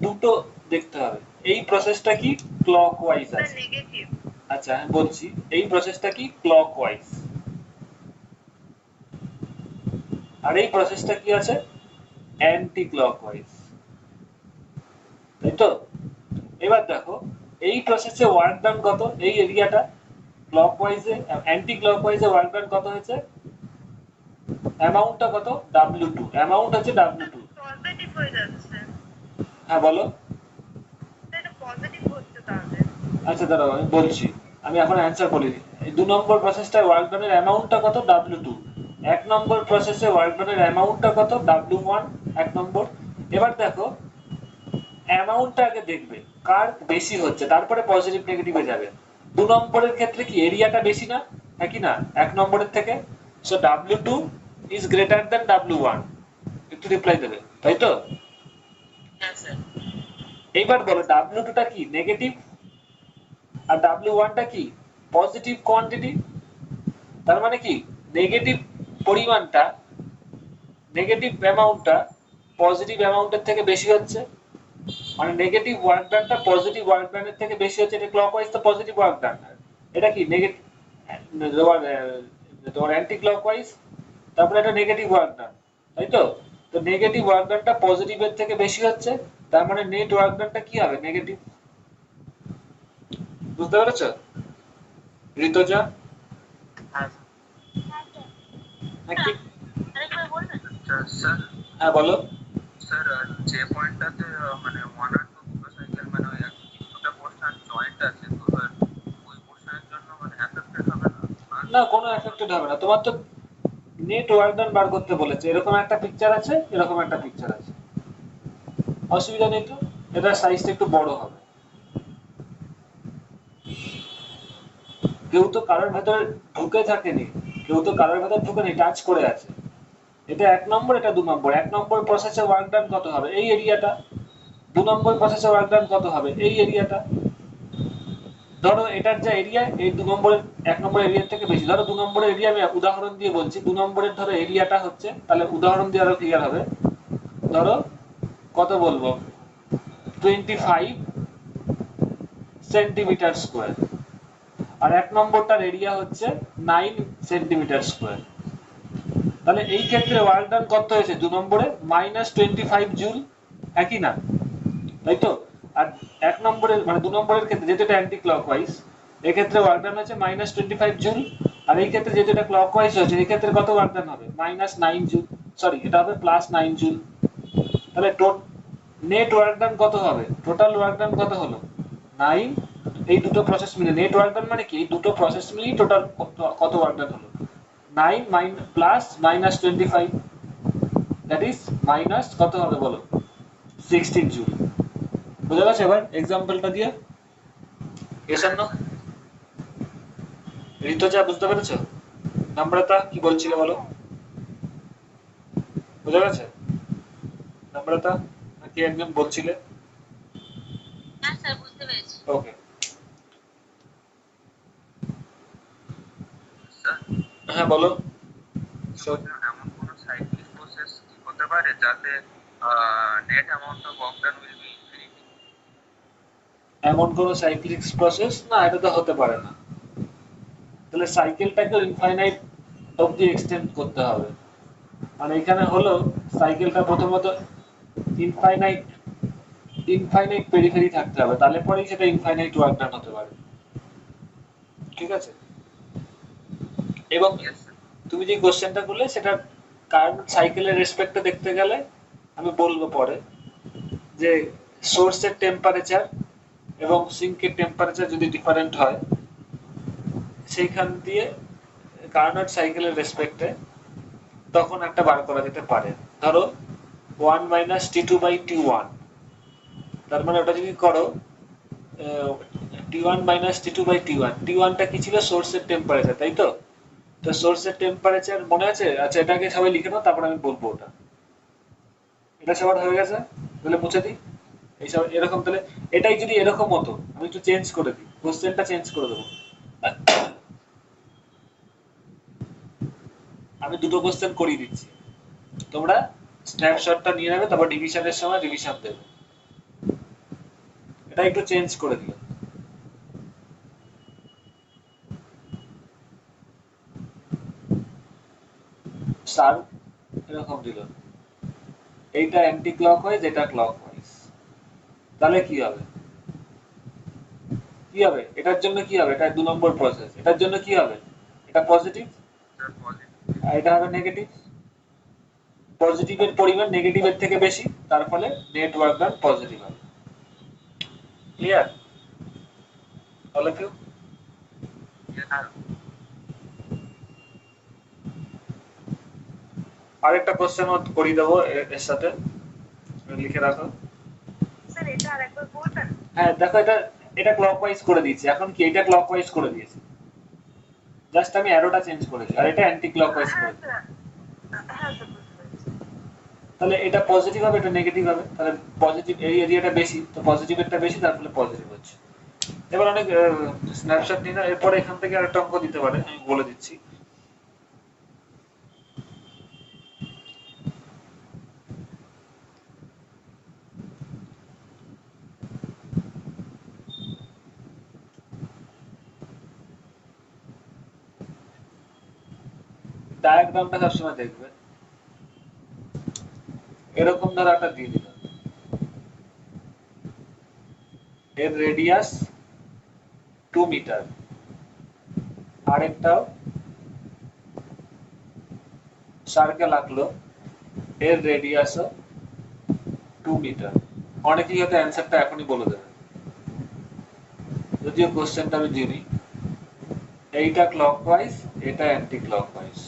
দুটো দেখতে হবে। এই প্রসেসটা কি ক্লকওয়াইজ আছে, নেগেটিভ। আচ্ছা আমি বলছি এই প্রসেসটা কি ক্লকওয়াইজ, আর এই প্রসেসটা কি আছে অ্যান্টি ক্লকওয়াইজ, তাই তো? এবার দেখো এই প্রসেসে ওয়ার্ক ডান কত, এই এরিয়াটা ক্লকওয়াইজে অ্যান্টি ক্লকওয়াইজে ওয়ার্ক ডান কত হয়েছে, অ্যামাউন্টটা কত W2, অ্যামাউন্ট হচ্ছে W2। পজিটিভ হয়ে যাচ্ছে, হ্যাঁ বলো। এটা পজিটিভ হচ্ছে তাহলে। আচ্ছা দাঁড়াও আমি বলছি, আমি এখন অ্যান্সার বলি। এই 2 নম্বর প্রসেসটা ওয়ার্ক ডানের অ্যামাউন্টটা কত W2, 1 নম্বর প্রসেসে ওয়ার্ক ডানের অ্যামাউন্টটা কত W1 1 নম্বর। এবার দেখো অ্যামাউন্টটা আগে দেখবে কার বেশি হচ্ছে, তারপরে পজিটিভ নেগেটিভে যাবে। 2 নম্বরের ক্ষেত্রে কি এরিয়াটা বেশি না, হ্যাঁ কি না 1 নম্বরের থেকে, so W2 is greater than W1, একটু রিপ্লাই দেবে তাই তো? হ্যাঁ স্যার। এইবার বলো W2 টা কি নেগেটিভ আর W1 টা কি পজিটিভ কোয়ান্টিটি, তার মানে কি নেগেটিভ পরিমাণটা, নেগেটিভ অ্যামাউন্টটা পজিটিভ অ্যামাউন্টের থেকে বেশি হচ্ছে, মানে নেগেটিভ ওয়ার্ক ডানটা পজিটিভ ওয়ার্ক ডানের থেকে বেশি হচ্ছে, এটা ক্লকওয়াইজ তো পজিটিভ ওয়ার্ক ডান, এটা কি নেগেটিভ তোমার অ্যান্টি ক্লকওয়াইজ, তারপরে এটা নেগেটিভ ওয়ার্ক ডান, তাই তো? তো নেগেটিভ ওয়ার্ক ডানটা পজিটিভের থেকে বেশি হচ্ছে, তার মানে নেট ওয়ার্ক ডানটা কি হবে নেগেটিভ। বুঝতে পেরেছো ঋতুজা? হ্যাঁ হ্যাঁ স্যার। হ্যাঁ কি আরেকবার বলবেন? স্যার হ্যাঁ বলো। স্যার যে পয়েন্টটাতে মানে 1 আর 2 দুটো সাইকেল মানে ওই দুটো পোর্শন জয়েন্ট আছে, তো ওই পোর্শনের জন্য মানে অ্যাফেক্টেড হবে না? না কোনো এফেক্টেড হবে না, তোমার তো নেট ওয়ার্ক ডান বার করতে বলেছে, এরকম একটা পিকচার আছে, এরকম একটা পিকচার আছে, অসুবিধা নেই তো, এটার সাইজটা একটু বড় হবে। কেউ তো কারোর ভেতরে ঢুকে থাকেনি, কেউ তো কারোর ভেতর ঢুকেনি, টাচ করে আছে। এটা 1 নম্বর, এটা 2 নম্বর। 1 নম্বর প্রসেসে ওয়ার্ক ডান কত হবে এই এরিয়াটা, 2 নম্বর প্রসেসে ওয়ার্ক ডান কত হবে এই এরিয়াটা। ধরো এটার যা এরিয়া এই 2 নম্বরের 1 নম্বর এরিয়ার থেকে বেশি, ধরো 2 নম্বরের এরিয়া আমি উদাহরণ দিয়ে বলছি, 2 নম্বরের ধরো এরিয়াটা হচ্ছে, তাহলে উদাহরণ দিয়ে আরো ক্লিয়ার হবে। ধরো কত বলবো 25 সেন্টিমিটার স্কয়ার, আর 1 নম্বরটার এরিয়া হচ্ছে 9 সেন্টিমিটার স্কয়ার, তাহলে এই ক্ষেত্রে ওয়ার্ক ডান কত হয়েছে 2 নম্বরে -25 জুল, একই না তাই তো? আর 1 নম্বরের মানে 2 নম্বরের ক্ষেত্রে যেটা এটা অ্যান্টি ক্লকওয়াইজ, এই ক্ষেত্রে ওয়ার্ক ডান হচ্ছে -25 জুল, আর এই ক্ষেত্রে যেটা এটা ক্লকওয়াইজ হচ্ছে এই ক্ষেত্রে কত ওয়ার্ক ডান হবে -9 জুল, সরি এটা হবে +9 জুল। তাহলে নেট ওয়ার্ক ডান কত হবে, টোটাল ওয়ার্ক ডান কত হলো 9, এই দুটো প্রসেস মিলে নেট ওয়ার্ক ডান মানে কি এই দুটো প্রসেস মিলিয়ে টোটাল কত ওয়ার্ক ডান হলো 9 প্লাস -25, দ্যাট ইজ মাইনাস কত হবে বলো 16 জুল। বুঝা গেছে এবার এক্সাম্পলটা দিয়ে? এস আর নো? ঋতুজা বুঝতে পেরেছো? নম্রতা কি বলছিলে বলো? বুঝা গেছে? নম্রতা নাকি একজন বলছিলে? হ্যাঁ স্যার বুঝতে পেরেছি। ওকে স্যার হ্যাঁ বলো। এমন কোন সাইক্লিক প্রসেস হতে পারে যাতে net amount of work done will be infinity? এমন কোন সাইক্লিক প্রসেস না, এটা তো হতে পারে না, তাহলে সাইকেলটাকে ইনফাইনাইট অবধি এক্সটেন্ড করতে হবে, মানে এখানে হলো সাইকেলটা প্রথমত ইনফাইনাইট ইনফাইনাইট পেরিফেরি থাকতে হবে, তাহলে পরেই সেটা ইনফাইনাইট ওয়ার্ক ডান হতে পারে, ঠিক আছে? এবং ইয়েস স্যার। তুমি যে কোশ্চেনটা করলে সেটা কারেন্ট সাইকেলের রেসপেক্টে দেখতে গেলে আমি বলবো পরে যে সোর্সের টেম্পারেচার এবং সিঙ্কের টেম্পারেচার যদি ডিফারেন্ট হয় সেইখান দিয়ে কার্নোট সাইকেলের রেসপেক্টে তখন একটা বার করা যেতে পারে। ধরো 1 - T2/T1, তার মানে ওটা যদি করো T1 - T2/T1, T1 টা কি ছিল সোর্সের টেম্পারেচার তাই তো? তো সোর্সের টেম্পারেচার মনে আছে? আচ্ছা এটাকে সবাই লিখে নাও, তারপর আমি বলবো ওটা। এটা সবার হয়ে গেছে? তাহলে মুছে দিই এইসব এরকম, তাহলে এটাই যদি এরকম হতো আমি একটু চেঞ্জ করে দিই, কোশ্চেনটা চেঞ্জ করে দেবো। আমি দুটো কোশ্চেন করিয়ে দিচ্ছি, তোমরা স্ন্যাপশটটা নিয়ে নেবে, তারপর ডিভিশনের সময় রিভিশন দেবে। এটা একটু চেঞ্জ করে দিও। সার্ক এরকম দিল, এইটা অ্যান্টি ক্লকওয়াইজ, এটা ক্লকওয়াইজ, তাহলে কি হবে? কি হবে এটার জন্য? কি হবে? এটা 2 নম্বর প্রসেস, এটার জন্য কি হবে? এটা পজিটিভ Sir, positive. আর এটা হবে নেগেটিভ। পজিটিভের পরিমাণ নেগেটিভের থেকে বেশি, তার ফলে নেট ওয়ার্ক ডান পজিটিভ হবে। Clear all of you? Yes, sir. আরেকটা কোশ্চেন করিয়ে দেবো এর সাথে, লিখে রাখো। স্যার এটা আরেকবার বলবেন? হ্যাঁ দেখো, এটা এটা ক্লকওয়াইজ করে দিয়েছি, এখন কি এটা ক্লকওয়াইজ করে দিয়েছি, জাস্ট আমি অ্যারোটা চেঞ্জ করেছি, আর এটা অ্যান্টি ক্লকওয়াইজ হ্যাঁ করে। স্যার, হ্যাঁ স্যার বুঝতে পেরেছি। তাহলে এটা পজিটিভ হবে, এটা নেগেটিভ হবে, তাহলে পজিটিভ এই এরিয়াটা বেশি, তো পজিটিভেরটা বেশি, তার ফলে পজিটিভ হচ্ছে। এবার অনেক স্ন্যাপশট নিয়ে না, এরপরে এখান থেকে আরেকটা অঙ্ক দিতে পারে, আমি বলে দিচ্ছি। ডায়াগ্রামটা সবসময় দেখবে, এরকম ধরো একটা দিয়ে দিল, এর রেডিয়াস 2 মিটার, আরেকটাও সার্কেল আঁকলো, এর রেডিয়াসও 2 মিটার। অনেকেই হয়তো অ্যান্সারটা এখনই বলে দেবে, যদিও কোশ্চেনটা আমি জানি। এইটা ক্লকওয়াইজ, এটা অ্যান্টি ক্লকওয়াইজ,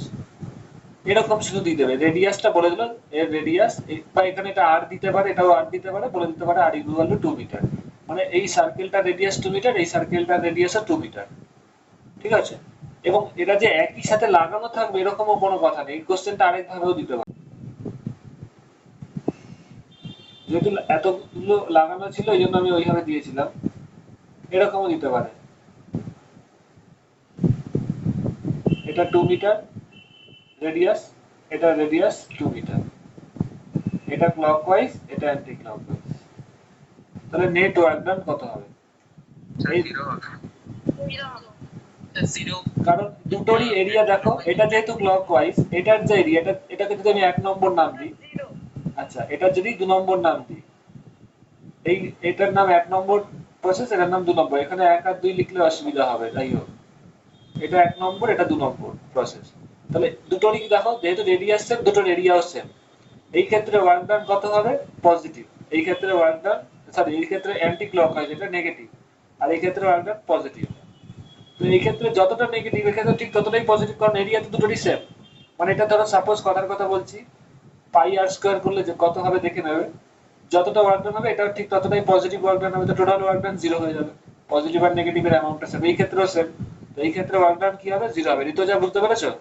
এরকম শুধু দিয়ে দেবে, রেডিয়াসটা বলে দিল, এর রেডিয়াস, বা এখানে এটা আর দিতে পারে, এটাও আর দিতে পারে, বলে দিতে পারে আর ইকুয়াল টু 2 মিটার, মানে এই সার্কেলটা রেডিয়াস 2 মিটার, এই সার্কেলটা রেডিয়াসও 2 মিটার, ঠিক আছে? এবং এটা যে একই সাথে লাগানো থাকবে এরকমও কোনো কথা নেই, এই কোশ্চেনটা আরেক ভাবেও দিতে পারে, যেহেতু এতগুলো লাগানো ছিল এই জন্য আমি ওইভাবে দিয়েছিলাম, এরকমও দিতে পারে, এটা 2 মিটার রেডিয়াস, এটা রেডিয়াস 2 মিটার, এটা ক্লকওয়াইজ, এটা অ্যান্টি ক্লকওয়াইজ, তাহলে নেট ওয়ার্ক ডান কত হবে? Sir, এই 0 হবে। জিরো। কারণ দুটোরই এরিয়া দেখো, এটা যেহেতু ক্লকওয়াইজ, এটার যে এরিয়া, এটাকে যদি আমি 1 নম্বর নাম দিই, জিরো। আচ্ছা এটার যদি 2 নম্বর নাম দিই, এই এটার নাম 1 নম্বর প্রসেস, এটার নাম 2 নম্বর, এখানে 1 আর 2 লিখলে অসুবিধা হবে, তাই হোক এটা 1 নম্বর, এটা 2 নম্বর প্রসেস, তাহলে দুটোরই দেখো যেহেতু রেডিয়াস সেম, দুটোর এরিয়াও সেম, এই ক্ষেত্রে ওয়ার্ক ডান কত হবে? পজিটিভ। এই ক্ষেত্রে ওয়ার্ক ডান, সরি এই ক্ষেত্রে অ্যান্টি ক্লকওয়াইজ, এটা নেগেটিভ, আর এই ক্ষেত্রে ওয়ার্ক ডান পজিটিভ। তো এই ক্ষেত্রে যতটা নেগেটিভ, এক্ষেত্রে ঠিক ততটাই পজিটিভ, কারণ এরিয়া তো দুটোরই সেম। মানে এটা ধরো সাপোজ কথার কথা বলছি, পাই আর স্কোয়ার করলে যে কত হবে দেখে নেবে, যতটা ওয়ার্ক ডান হবে এটাও ঠিক ততটাই পজিটিভ ওয়ার্ক ডান হবে, তো টোটাল ওয়ার্ক ডান 0 হয়ে যাবে, পজিটিভ আর নেগেটিভের অ্যামাউন্টটা সেম, এই ক্ষেত্রেও সেম, তো এই ক্ষেত্রে ওয়ার্ক ডান কি হবে? 0 হবে। ঋতুজা বুঝতে পেরেছো?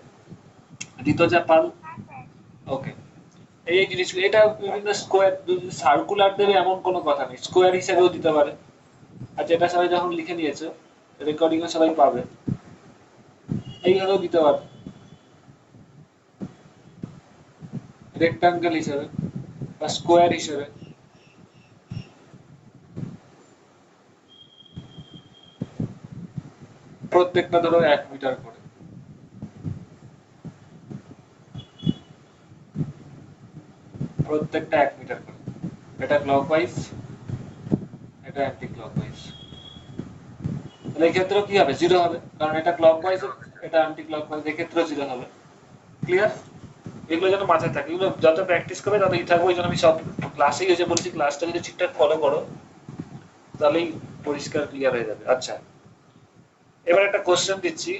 ঋতুজা পাল, হ্যাঁ স্যার। ওকে। এই জিনিসগুলো, এটা বিভিন্ন স্কোয়ার, সার্কুলার দেবে এমন কোনো কথা নেই, স্কোয়ার হিসেবেও দিতে পারে। আচ্ছা এটা সবাই যখন লিখে নিয়েছো, রেকর্ডিং এ সবাই পাবে, এইভাবেও দিতে পারে, রেক্টাঙ্গেল হিসেবে বা স্কোয়ার হিসেবে। প্রত্যেকটা ধরো 1 মিটার করে, প্রত্যেকটা 1 মিটার করে, এটা ক্লকওয়াইজ, এটা অ্যান্টি ক্লকওয়াইজ, তাহলে এই ক্ষেত্রেও কি হবে? 0 হবে, কারণ এটা ক্লকওয়াইজ, এটা অ্যান্টি ক্লকওয়াইজ, এই ক্ষেত্রেও 0 হবে। ক্লিয়ার? এগুলো যেন মাথায় থাকে, এগুলো যত প্র্যাকটিস করবে তত ই থাকবে, ওই জন্য আমি সব ক্লাসেই এসে বলছি, ক্লাসটা যদি ঠিকঠাক ফলো করো তাহলেই পরিষ্কার ক্লিয়ার হয়ে যাবে। আচ্ছা এবার একটা কোশ্চেন দিচ্ছি,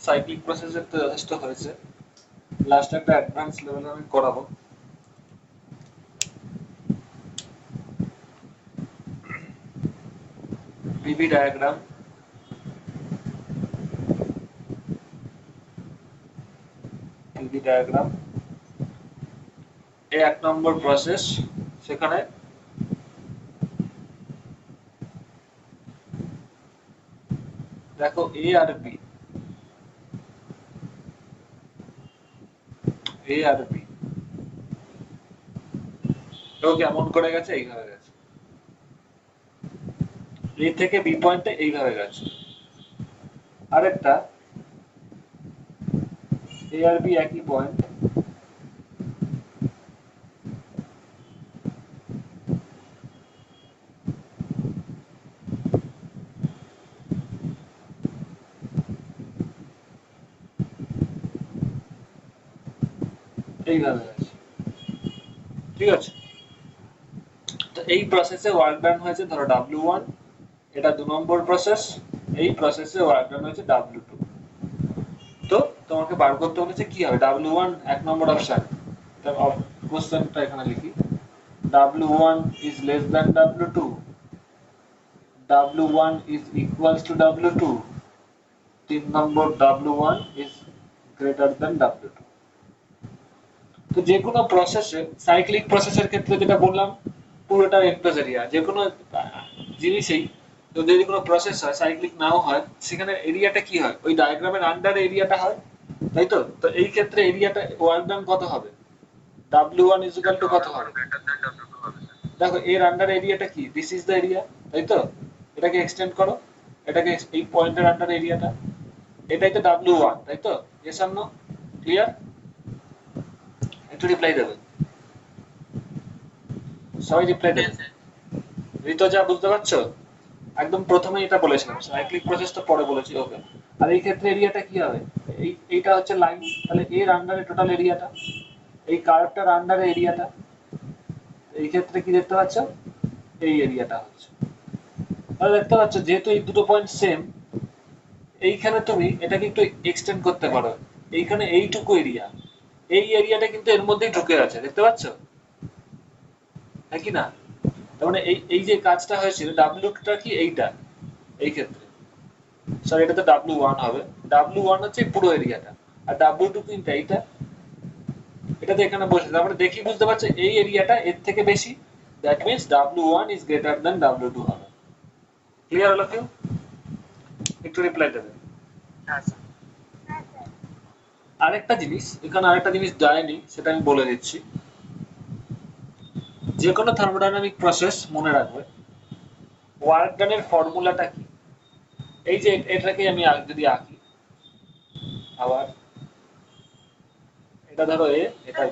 সাইক্লিক প্রসেসের তো যথেষ্ট হয়েছে, লাস্ট একটা অ্যাডভান্স লেভেলে আমি করাবো। পিভি ডায়াগ্রাম, পিভি ডায়াগ্রাম এই 1 নম্বর প্রসেস, সেখানে দেখো এ আর বি, এ আর বি কেমন করে গেছে? এইভাবে গেছে, এ থেকে বি পয়েন্টে এইভাবে গেছে, আরেকটা এ আর বি একই পয়েন্ট, এইভাবে গেছে, ঠিক আছে। তো এই প্রসেসে ওয়ার্ক ডান হয়েছে ধরো W1, এটা 2 নম্বর প্রসেস, এই প্রসেসে ওয়ার্ক ডান হয়েছে W2। তো তোমাকে বার করতে বলেছে কি হবে W1 এক নম্বর অপশন, কোশ্চেনটা এখানে লিখি, W1 is less than W2, W1 is equals to W2, 3 number W1 is greater than W2। তো যে কোনো প্রসেসে, সাইক্লিক প্রসেসের ক্ষেত্রে যেটা বললাম পুরোটা এনক্লোজ এরিয়া, যে কোনো জিনিসেই যদি কোনো প্রসেস হয় সাইক্লিক নাও হয় সেখানে এরিয়াটা কি হয়, ওই ডায়াগ্রামের আন্ডার এরিয়াটা হয়, তাই তো। তো এই ক্ষেত্রে এরিয়াটা ওয়ার্ক ডান কত হবে, W1 is equal to কত হবে, greater than W2 হবে স্যার। দেখো এর আন্ডার এরিয়াটা কি, দিস ইজ দ্য এরিয়া, তাই তো। এটাকে এক্সটেন্ড করো, এটাকে এই পয়েন্টের আন্ডার এরিয়াটা, এটাই তো W1, তাই তো। এস আর নো, ক্লিয়ার? একটু রিপ্লাই দেবে, সবাই রিপ্লাই দেবে। ঋতজা বুঝতে পারছো? একদম প্রথমে এটা বলেছিলাম, সাইক্লিক প্রসেসটা পরে বলেছি, ওকে। আর এই ক্ষেত্রে এরিয়াটা কি হবে, এইটা হচ্ছে লাইন, তাহলে এর আন্ডারে টোটাল এরিয়াটা, এই কার্ভটার আন্ডারে এরিয়াটা, এই ক্ষেত্রে কি দেখতে পাচ্ছ, এই এরিয়াটা হচ্ছে। তাহলে দেখতে পাচ্ছ যেহেতু এই দুটো পয়েন্ট সেম, এইখানে তুমি এটাকে একটু এক্সটেন্ড করতে পারো, এইখানে এইটুকু এরিয়া, এই এরিয়াটা কিন্তু এর মধ্যেই ঢুকে আছে, দেখতে পাচ্ছ, হ্যাঁ কি না? তার মানে এই এই যে কাজটা হয়েছিল W2টা কি এইটা, এই ক্ষেত্রে সরি এটা তো W1 হবে, W1 হচ্ছে পুরো এরিয়াটা, আর W2 কিন্তু এইটা, এটা তো এখানে বসে, তারপরে দেখি বুঝতে পারছো এই এরিয়াটা এর থেকে বেশি, that means W1 is greater than W2 হবে। ক্লিয়ার হলো কেউ? একটু রিপ্লাই দেবে। হ্যাঁ স্যার। হ্যাঁ স্যার। আরেকটা জিনিস এখানে, আরেকটা জিনিস দেয়নি সেটা আমি বলে দিচ্ছি, যে কোনো থার্মোডাইনামিক প্রসেস মনে রাখবে ওয়ার্ক ডানের ফর্মুলাটা কি। এই যে এটাকে আমি যদি আঁকি, আবার এটা ধরো এ, এটা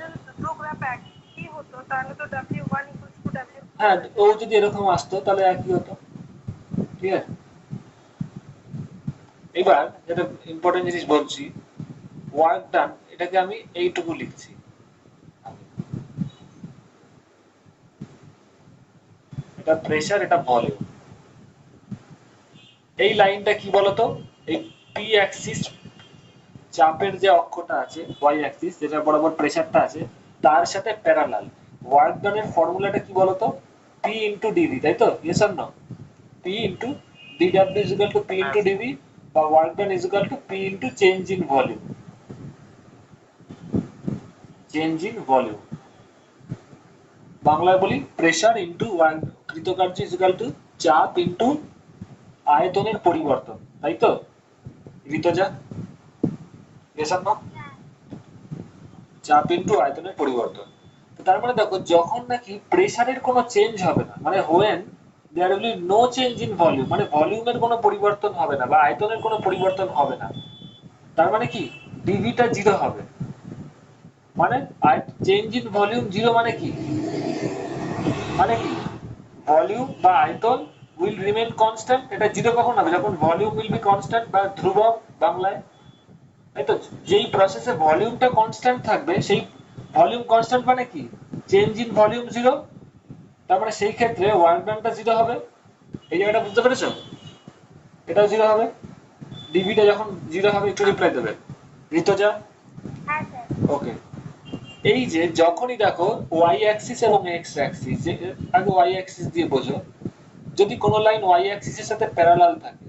প্রোগ্রাম একই হতো তাহলে তো W1 equals to W2। হ্যাঁ, ও যদি এরকম আসতো তাহলে একই হতো, ঠিক আছে। এবার যেটা ইম্পর্টেন্ট জিনিস বলছি, ওয়ার্ক ডান এটাকে আমি এইটুকু লিখছি, এটা প্রেসার, এটা ভলিউম। এই লাইনটা কি বলতো, এই পি অ্যাক্সিস চাপের যে অক্ষটা আছে, ওয়াই অ্যাক্সিস যেটা বরাবর প্রেসারটা আছে তার সাথে প্যারালাল। ওয়ার্ক ডানের ফর্মুলাটা কি বলতো, পি ইনটু ডিভি, তাই তো, yes or no? P into ডিডব্লিউ is equal to P into dV, বা work done is equal to P into change in volume, change in volume. বাংলায় বলি প্রেসার ইনটু কৃতকার্য ইজ ইকুয়াল টু চাপ into আয়তনের পরিবর্তন, তাই তো ঋতজা, ইয়েস অর নো? চাপ ইনটু আয়তনের পরিবর্তন। তো তার মানে দেখো যখন নাকি প্রেসারের কোনো চেঞ্জ হবে না, মানে when there will be no change in volume, মানে ভলিউমের কোনো পরিবর্তন হবে না বা আয়তনের কোনো পরিবর্তন হবে না, তার মানে কি ডিভিটা জিরো হবে, মানে চেঞ্জ ইন ভলিউম জিরো মানে কি, মানে কি ভলিউম বা আয়তন উইল রিমেইন কনস্ট্যান্ট। এটা জিরো কখন হবে, যখন ভলিউম উইল বি কনস্ট্যান্ট বা ধ্রুবক বাংলায়, তাই তো। যেই প্রসেসে ভলিউমটা কনস্ট্যান্ট থাকবে, সেই ভলিউম কনস্ট্যান্ট মানে কি চেঞ্জ ইন ভলিউম জিরো, তার মানে সেই ক্ষেত্রে ওয়ার্ক ডানটা জিরো হবে। এই জায়গাটা বুঝতে পেরেছো, এটাও জিরো হবে, ডিভিটা যখন জিরো হবে একটু রিপ্লাই দেবে ঋতজা। হ্যাঁ স্যার। ওকে, এই যে যখনই দেখো ওয়াই অ্যাক্সিস এবং এক্স অ্যাক্সিস, আগে ওয়াই অ্যাক্সিস দিয়ে বোঝো, যদি কোনো লাইন ওয়াই অ্যাক্সিসের সাথে প্যারালাল থাকে,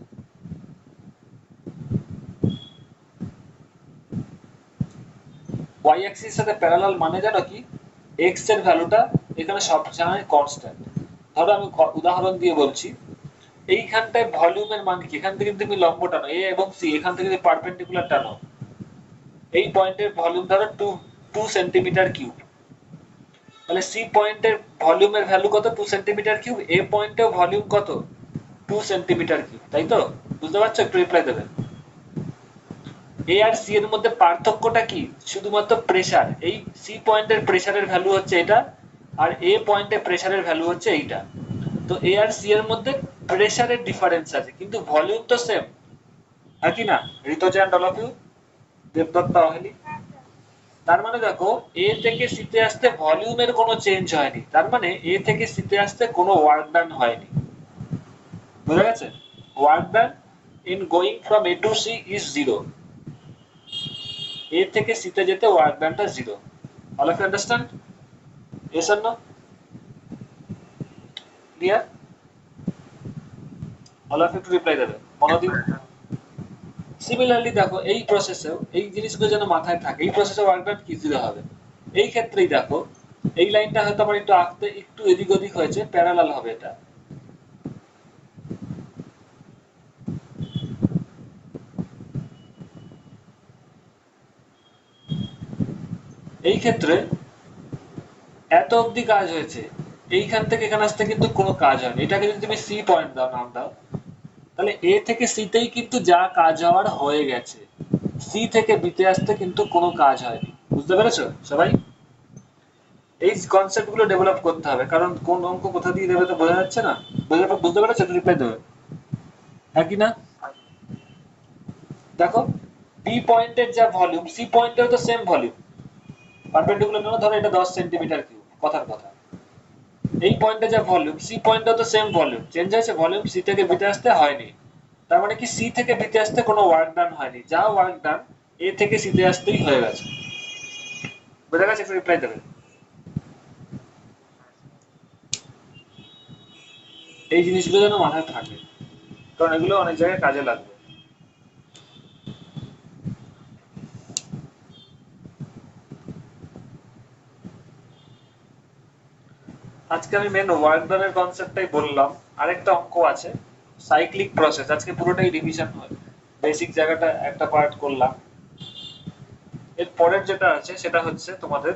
ওয়াই অ্যাক্সিসের সাথে প্যারালাল মানে জানো কি, এক্স এর ভ্যালুটা এখানে সবসময় কনস্ট্যান্ট। ধরো আমি উদাহরণ দিয়ে বলছি, এইখানটায় ভলিউমের মান কি, এখান থেকে তুমি লম্ব টানো এ এবং সি, এখান থেকে যদি পারপেন্ডিকুলার টানো, এই পয়েন্টের ভলিউম ধরো 2 সেন্টিমিটার কিউব, তাহলে সি পয়েন্টের ভলিউমের ভ্যালু কত, 2 সেন্টিমিটার কিউব, এ পয়েন্টেও ভলিউম কত 2 সেন্টিমিটার কিউব, তাই তো? বুঝতে পারছো? একটু রিপ্লাই দেবে। এ আর সি এর মধ্যে পার্থক্যটা কি? শুধুমাত্র প্রেসার। এই সি পয়েন্টের প্রেসারের ভ্যালু হচ্ছে এটা, আর এ পয়েন্টের প্রেসারের ভ্যালু হচ্ছে এইটা। তো এ আর সি এর মধ্যে প্রেসারের ডিফারেন্স আছে, কিন্তু ভলিউম তো সেম, আর কি না? Ritaja and all of you, Debdatta, Aheli. হ্যাঁ স্যার। তার মানে দেখো, এ থেকে সিতে আসতে ভলিউমের কোনো চেঞ্জ হয়নি, তার মানে এ থেকে সিতে আসতে কোনো ওয়ার্ক ডান হয়নি। বুঝা গেছে? Work done in going from A to C is zero. A থেকে সিতে যেতে ওয়ার্ক ডানটা জিরো। All of you understand? Yes or no? Clear? All of you একটু রিপ্লাই দেবে, মনোদিন। সিমিলারলি দেখো, এই প্রসেসেও এই জিনিসগুলো যেন মাথায় থাকে, এই প্রসেসে ওয়ার্ক ডান কি জিরো হবে। এই ক্ষেত্রেই দেখো, এই লাইনটা হয়তো আমার একটু আঁকতে একটু এদিক ওদিক হয়েছে, প্যারালাল হবে এটা। এই ক্ষেত্রে এত অবধি কাজ হয়েছে, এইখান থেকে এখানে আসতে কিন্তু কোনো কাজ হয়নি। এটাকে যদি তুমি সি পয়েন্ট দাও, নাম দাও, তাহলে এ থেকে সিতেই কিন্তু যা কাজ হওয়ার হয়ে গেছে, সি থেকে বিতে আসতে কিন্তু কোনো কাজ হয়নি। বুঝতে পেরেছো সবাই? এই কনসেপ্ট গুলো ডেভেলপ করতে হবে, কারণ কোন অঙ্ক কোথা দিয়ে দেবে তো বোঝা যাচ্ছে না। বুঝতে পেরেছো? রিপ্লাই দেবে, হ্যাঁ কি না? দেখো, বি পয়েন্টের যা ভলিউম, সি পয়েন্টেও তো সেম ভলিউম। পারপেন্ডিকুলার নেবো, ধরো এটা 10 সেন্টিমিটার কিউব, কথার কথা। এই পয়েন্টে যা ভলিউম, সি পয়েন্টেও তো সেম ভলিউম। চেঞ্জ হয়েছে ভলিউম, সি থেকে বিতে আসতে হয়নি। তার মানে কি, সি থেকে বিতে আসতে কোনো ওয়ার্ক ডান হয়নি, যা ওয়ার্ক ডান এ থেকে সিতে আসতেই হয়ে গেছে। বোঝা গেছে? একটু রিপ্লাই দেবে। এই জিনিসগুলো যেন মাথায় থাকে, কারণ এগুলো অনেক জায়গায় কাজে লাগবে। আজকে আমি মেন ওয়ার্ক ডানের কনসেপ্টটাই বললাম। আরেকটা অঙ্ক আছে, সাইক্লিক প্রসেস। আজকে পুরোটাই রিভিশন হয়, বেসিক জায়গাটা একটা পার্ট করলাম। এর পরের যেটা আছে সেটা হচ্ছে তোমাদের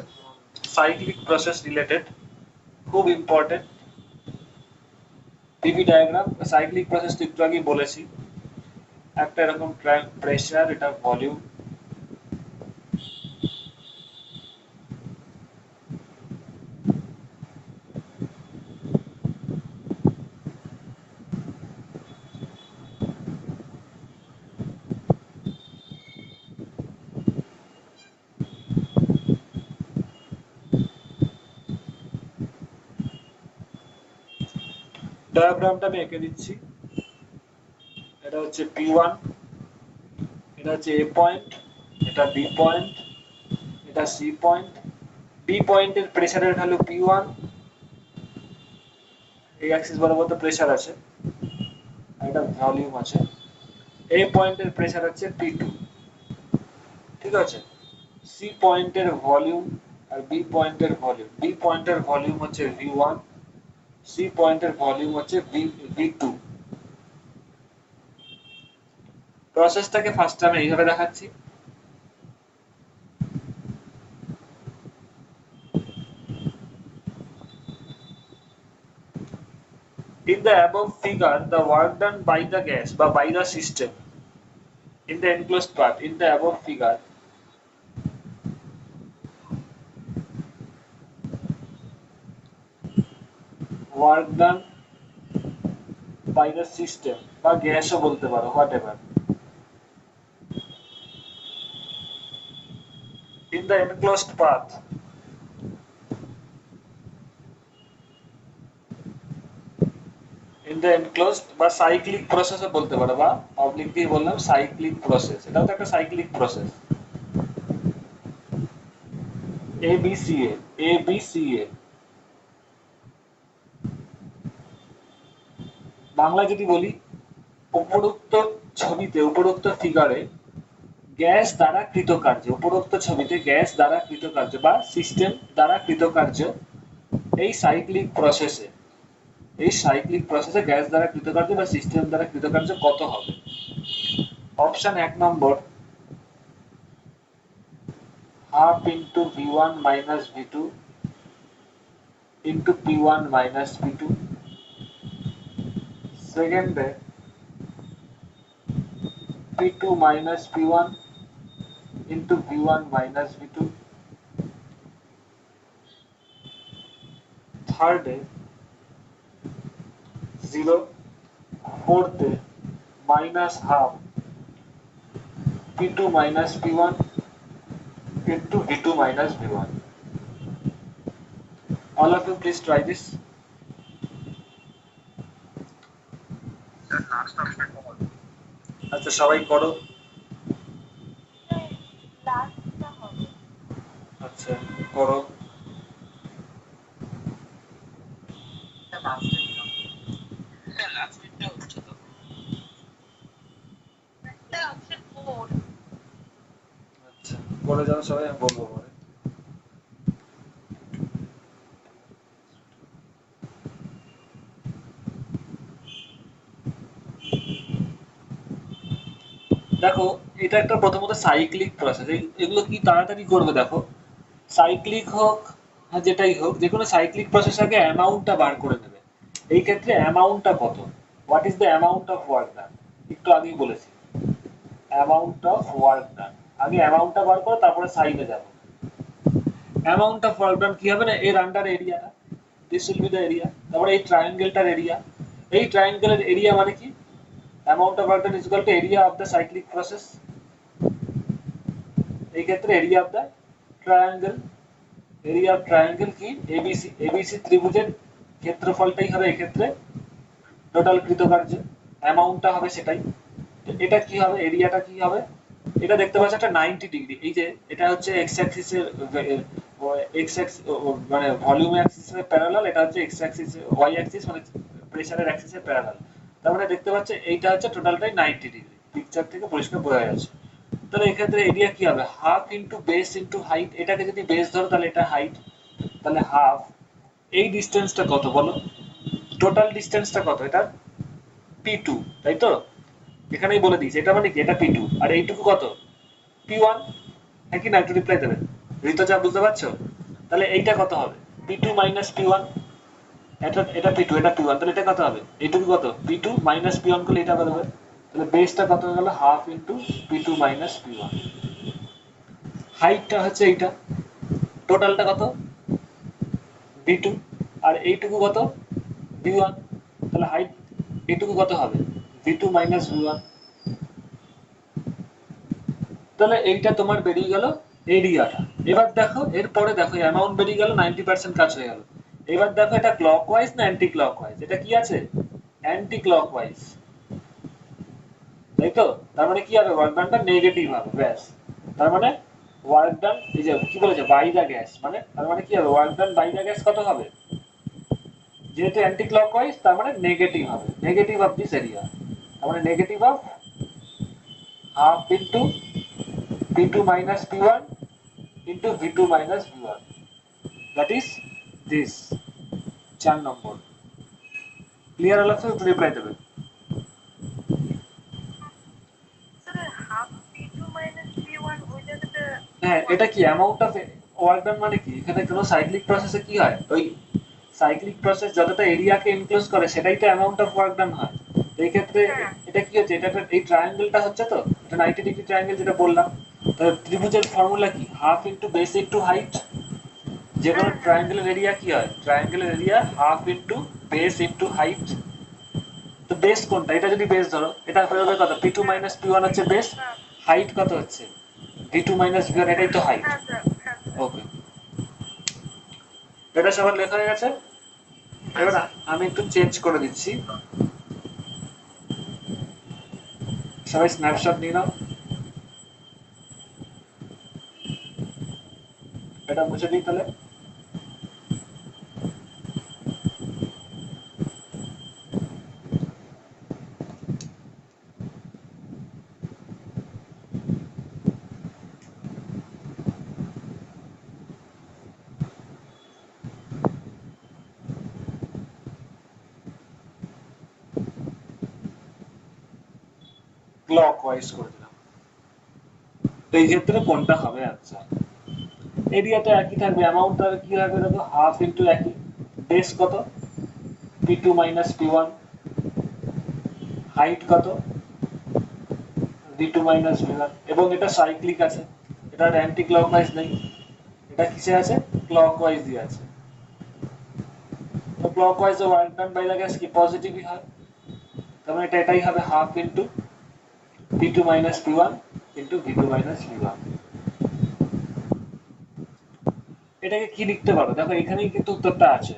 সাইক্লিক প্রসেস রিলেটেড, খুব important. PV diagram, cyclic process তো একটু আগেই বলেছি। একটা এরকম প্রেসার, এটা ভলিউম, ডায়াগ্রামটা আমি এঁকে দিচ্ছি। এটা হচ্ছে P1, এটা হচ্ছে এ পয়েন্ট, এটা বি পয়েন্ট, এটা সি পয়েন্ট। বি পয়েন্টের প্রেসারের ভ্যালু P1, এই অ্যাক্সিস বরাবর তো প্রেসার আছে, আর এটা ভলিউম আছে। এ পয়েন্টের প্রেসার হচ্ছে P2, ঠিক আছে? সি পয়েন্টের ভলিউম আর বি পয়েন্টের ভলিউম, বি পয়েন্টের ভলিউম হচ্ছে V1, সি পয়েন্টের ভলিউম হচ্ছে V2। প্রসেসটাকে ফার্স্ট আমি এইভাবে দেখাচ্ছি। In the above figure, the work done by the gas বা by the system in the enclosed part, in the above figure, work done by the system বা গ্যাসও বলতে পারো, whatever, in the enclosed path in the enclosed বা cyclic প্রসেসও বলতে পারো, বা oblique দিয়ে বললাম সাইক্লিক প্রসেস, এটাও তো একটা cyclic process. ABCA, ABCA Bangla যদি বলি, উপরোক্ত ছবিতে, উপরোক্ত ফিগারে গ্যাস দ্বারা কৃতকার্য, উপরোক্ত ছবিতে গ্যাস দ্বারা কৃতকার্য বা সিস্টেম দ্বারা কৃতকার্য এই সাইক্লিক প্রসেসে, এই সাইক্লিক প্রসেসে গ্যাস দ্বারা কৃতকার্য বা সিস্টেম দ্বারা কৃতকার্য কত হবে? অপশন 1 নম্বর, half into V1 minus V2 into P1 minus P2, সেকেন্ডে p2 minus p1 into v1 minus v2, থার্ডে 0, ফোর্থে minus half p2 minus p1 into v2 minus v1. All of you please try this. Sir last অপশনটা হবে আচ্ছা সবাই করো। লাস্টটা হবে। আচ্ছা করো। লাস্টেরটা হচ্ছে তো একটা অপশন 4। আচ্ছা করে যাও সবাই, আমি বলবো পরে। দেখো এটা একটা প্রথমত সাইক্লিক প্রসেস, এগুলো কি তাড়াতাড়ি করবে দেখো, সাইক্লিক হোক যেটাই হোক, যে কোনো সাইক্লিক প্রসেস আগে অ্যামাউন্টটা বার করে নেবে। এই ক্ষেত্রে অ্যামাউন্টটা কত, what is the amount of work ডান, একটু আগেই বলেছি অ্যামাউন্ট অফ ওয়ার্ক ডান, আগে অ্যামাউন্টটা বার করে তারপরে সাইনে যাব। অ্যামাউন্ট অফ ওয়ার্ক ডান কি হবে না, এর আন্ডার এরিয়াটা, this will be the area, তারপরে এই ট্রায়াঙ্গেলটার এরিয়া, এই ট্রায়াঙ্গেলের এরিয়া মানে কি, amount of work done is equal two area of the cyclic process, এই ক্ষেত্রে area of the triangle, area of triangle কি এবিসি, এবিসি ত্রিভুজের ক্ষেত্রফলটাই হবে এই ক্ষেত্রে টোটাল কৃতকার্য, অ্যামাউন্টটা হবে সেটাই। তো এটা কি হবে, এরিয়াটা কি হবে, এটা দেখতে পাচ্ছ একটা 90 ডিগ্রি, এই যে এটা হচ্ছে এক্স অ্যাক্সিসের এক্স অ্যাক্সিস মানে ভলিউম অ্যাক্সিসের প্যারালাল, এটা হচ্ছে এক্স অ্যাক্সিস ওয়াই অ্যাক্সিস মানে প্রেসারের অ্যাক্সিসের প্যারালাল, তার মানে দেখতে পাচ্ছ এইটা হচ্ছে টোটালটাই 90 ডিগ্রি, পিকচার থেকে পরিষ্কার বোঝা যাচ্ছে। তাহলে এক্ষেত্রে এরিয়া কি হবে, half into base into height, এটাকে যদি বেস ধরো তাহলে এটা হাইট, তাহলে হাফ, এই ডিস্টেন্সটা কত বলো, টোটাল ডিস্টেন্সটা কত, এটা p2 তাই তো, এখানেই বলে দিয়েছি এটা মানে কি, এটা p2 আর এইটুকু কত p1, হ্যাঁ কি না, একটু রিপ্লাই দেবে ঋতুজা, বুঝতে পারছো? তাহলে এইটা কত হবে p2 minus p1, এটা এটা p2 এটা p1, তাহলে এটা কত হবে, এইটুকু কত p2 minus p1 করলে এটা কত হবে, তাহলে বেসটা কত হয়ে গেল half into p2 minus p1, হাইটটা হচ্ছে এইটা, টোটালটা কত v2 আর এইটুকু কত v1, তাহলে হাইট এইটুকু কত হবে v2 minus v1, তাহলে এইটা তোমার বেরিয়ে গেল এরিয়াটা। এবার দেখো এরপরে দেখো অ্যামাউন্ট বেরিয়ে গেল, 90% কাজ হয়ে গেল। এবার দেখো এটা ক্লকওয়াইজ না অ্যান্টি ক্লকওয়াইজ, এটা কি আছে অ্যান্টি ক্লকওয়াইজ, তাই তো, তার মানে কি হবে ওয়ার্ক ডানটা নেগেটিভ হবে, ব্যাস, তার মানে ওয়ার্ক ডান এই যে কি বলেছে বাই দা গ্যাস, মানে তার মানে কি হবে work done by the gas কত হবে, যেহেতু অ্যান্টি ক্লকওয়াইজ তার মানে নেগেটিভ হবে, নেগেটিভ অফ দিস এরিয়া, তার মানে negative of half into p2 minus p1 into v2 minus v1, that is this 4 number, clear হলো তো, রিপ্লাই দেবে। Sir half p2 minus p1 ওই জায়গাটা হ্যাঁ এটা কি অ্যামাউন্ট অফ ওয়ার্ক ডান মানে কি, এখানে কোনো সাইক্লিক প্রসেসে কি হয়, ওই সাইক্লিক প্রসেস যতটা এরিয়াকে এনক্লোজ করে সেটাই তো অ্যামাউন্ট অফ ওয়ার্ক ডান হয়। এই ক্ষেত্রে এটা কি হচ্ছে, এটা এই ট্রায়াঙ্গেলটা হচ্ছে তো, এটা 90 ডিগ্রি ট্রায়াঙ্গেল যেটা বললাম, তাহলে ত্রিভুজের ফর্মুলা কি half into base into height, যে কোনো ট্রায়াঙ্গেলের এরিয়া কি হয়, ট্রায়াঙ্গেলের area half into base into height, তো বেস কোনটা, এটা যদি বেস ধরো এটা হয়ে যাবে কত p2 minus p1 হচ্ছে বেস, হাইট কত হচ্ছে v2 minus v1, এটাই তো হাইট। হ্যাঁ স্যার, হ্যাঁ স্যার। ওকে, এটা সবার লেখা হয়ে গেছে। এবার আমি একটু চেঞ্জ করে দিচ্ছি, সবাই স্ন্যাপশট নিয়ে নাও, এটা মুছে দিই তাহলে। ক্লকওয়াইজ করে দিলাম, তো এই ক্ষেত্রে কোনটা হবে আচ্ছা, এরিয়াটা একই থাকবে, অ্যামাউন্টটা কি থাকবে দেখো হাফ ইন্টু একই বেস কত p2 minus p1 হাইট কত v2 মাইনাস v1 এবং এটা সাইক্লিক আছে, এটা অ্যান্টি ক্লকওয়াইজ নেই, এটা কিসে আছে ক্লকওয়াইজ দিয়ে আছে। তো clockwise work done by the gas কি পজিটিভই হয়, তার মানে এটাই হবে half into v2 minus v1 into v2 minus v1। এটাকে কি লিখতে পারো দেখো এখানেই কিন্তু উত্তরটা আছে।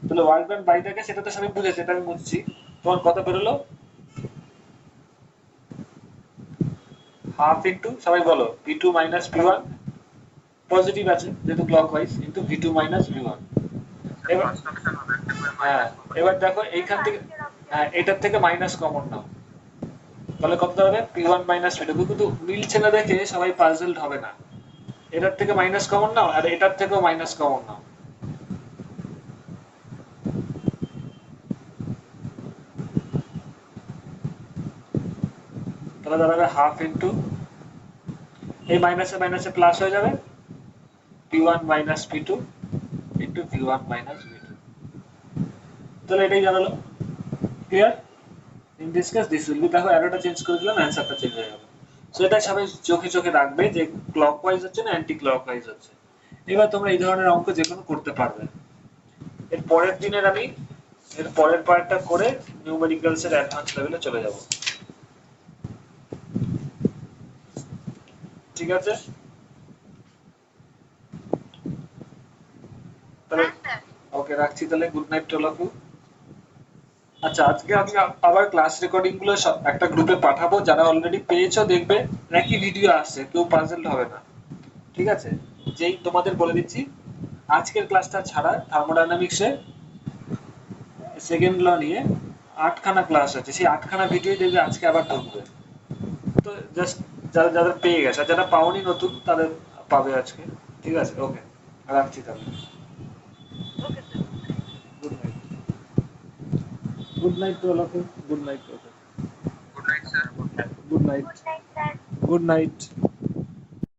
তাহলে work done by the gas এটা তো সবাই বুঝেছে, এটা আমি বুঝছি। তোমার কত বেরোলো হাফ ইনটু সবাই বলো v2 মাইনাস v1 পজিটিভ আছে যেহেতু clockwise into v2 minus v1। এবার ফার্স্ট অপশন হবে একটা করে হ্যাঁ মাইনাস এবার দেখো এইখান থেকে হ্যাঁ এটার থেকে মাইনাস কমন নাও, তাহলে কত দাঁড়াবে p1 মাইনাস v2। কিন্তু মিলছে না দেখে সবাই পাজলড হবে না, এটার থেকে মাইনাস কমন নাও আর এটার থেকেও মাইনাস কমন নাও। তাহলে দাঁড়াবে হাফ ইনটু এই মাইনাসে মাইনাসে প্লাস হয়ে যাবে p1 minus p2 into v1 minus v2। তাহলে এটাই দাঁড়ালো। Clear? In this case this will be, দেখো অ্যারোটা চেঞ্জ করে দিলাম অ্যানসারটা চেঞ্জ হয়ে গেল। সো এটা সবাই চোখে চোখে রাখবে যে ক্লকওয়াইজ হচ্ছে না অ্যান্টি ক্লকওয়াইজ হচ্ছে। এবার তোমরা এই ধরনের অঙ্ক যে কোনো করতে পারবে। এর পরের দিনের আমি এর পরের পার্টটা করে নিউমেরিক্যালস এর অ্যাডভান্স লেভেলে চলে যাব। ঠিক আছে? তাহলে ওকে রাখছি, তাহলে good night to all of you. আচ্ছা আজকে আমি আবার ক্লাস রেকর্ডিং গুলো একটা গ্রুপে পাঠাবো, যারা অলরেডি পেয়েছো দেখবে একই ভিডিও আসছে, কেউ পাজলড হবে না। ঠিক আছে? যেই তোমাদের বলে দিচ্ছি আজকের ক্লাসটা ছাড়া থার্মোডাইনামিক্স এর সেকেন্ড ল নিয়ে 8খানা ক্লাস আছে, সেই 8খানা ভিডিও দেখবে আজকে আবার ঢুকবে। তো জাস্ট যারা যারা পেয়ে গেছে আর যারা পাওনি নতুন তাদের পাবে আজকে। ঠিক আছে? ওকে রাখছি তাহলে। Okay sir. Good night. Good night to all of you. Good night. Okay good night sir. Good night. Good night sir. Good night.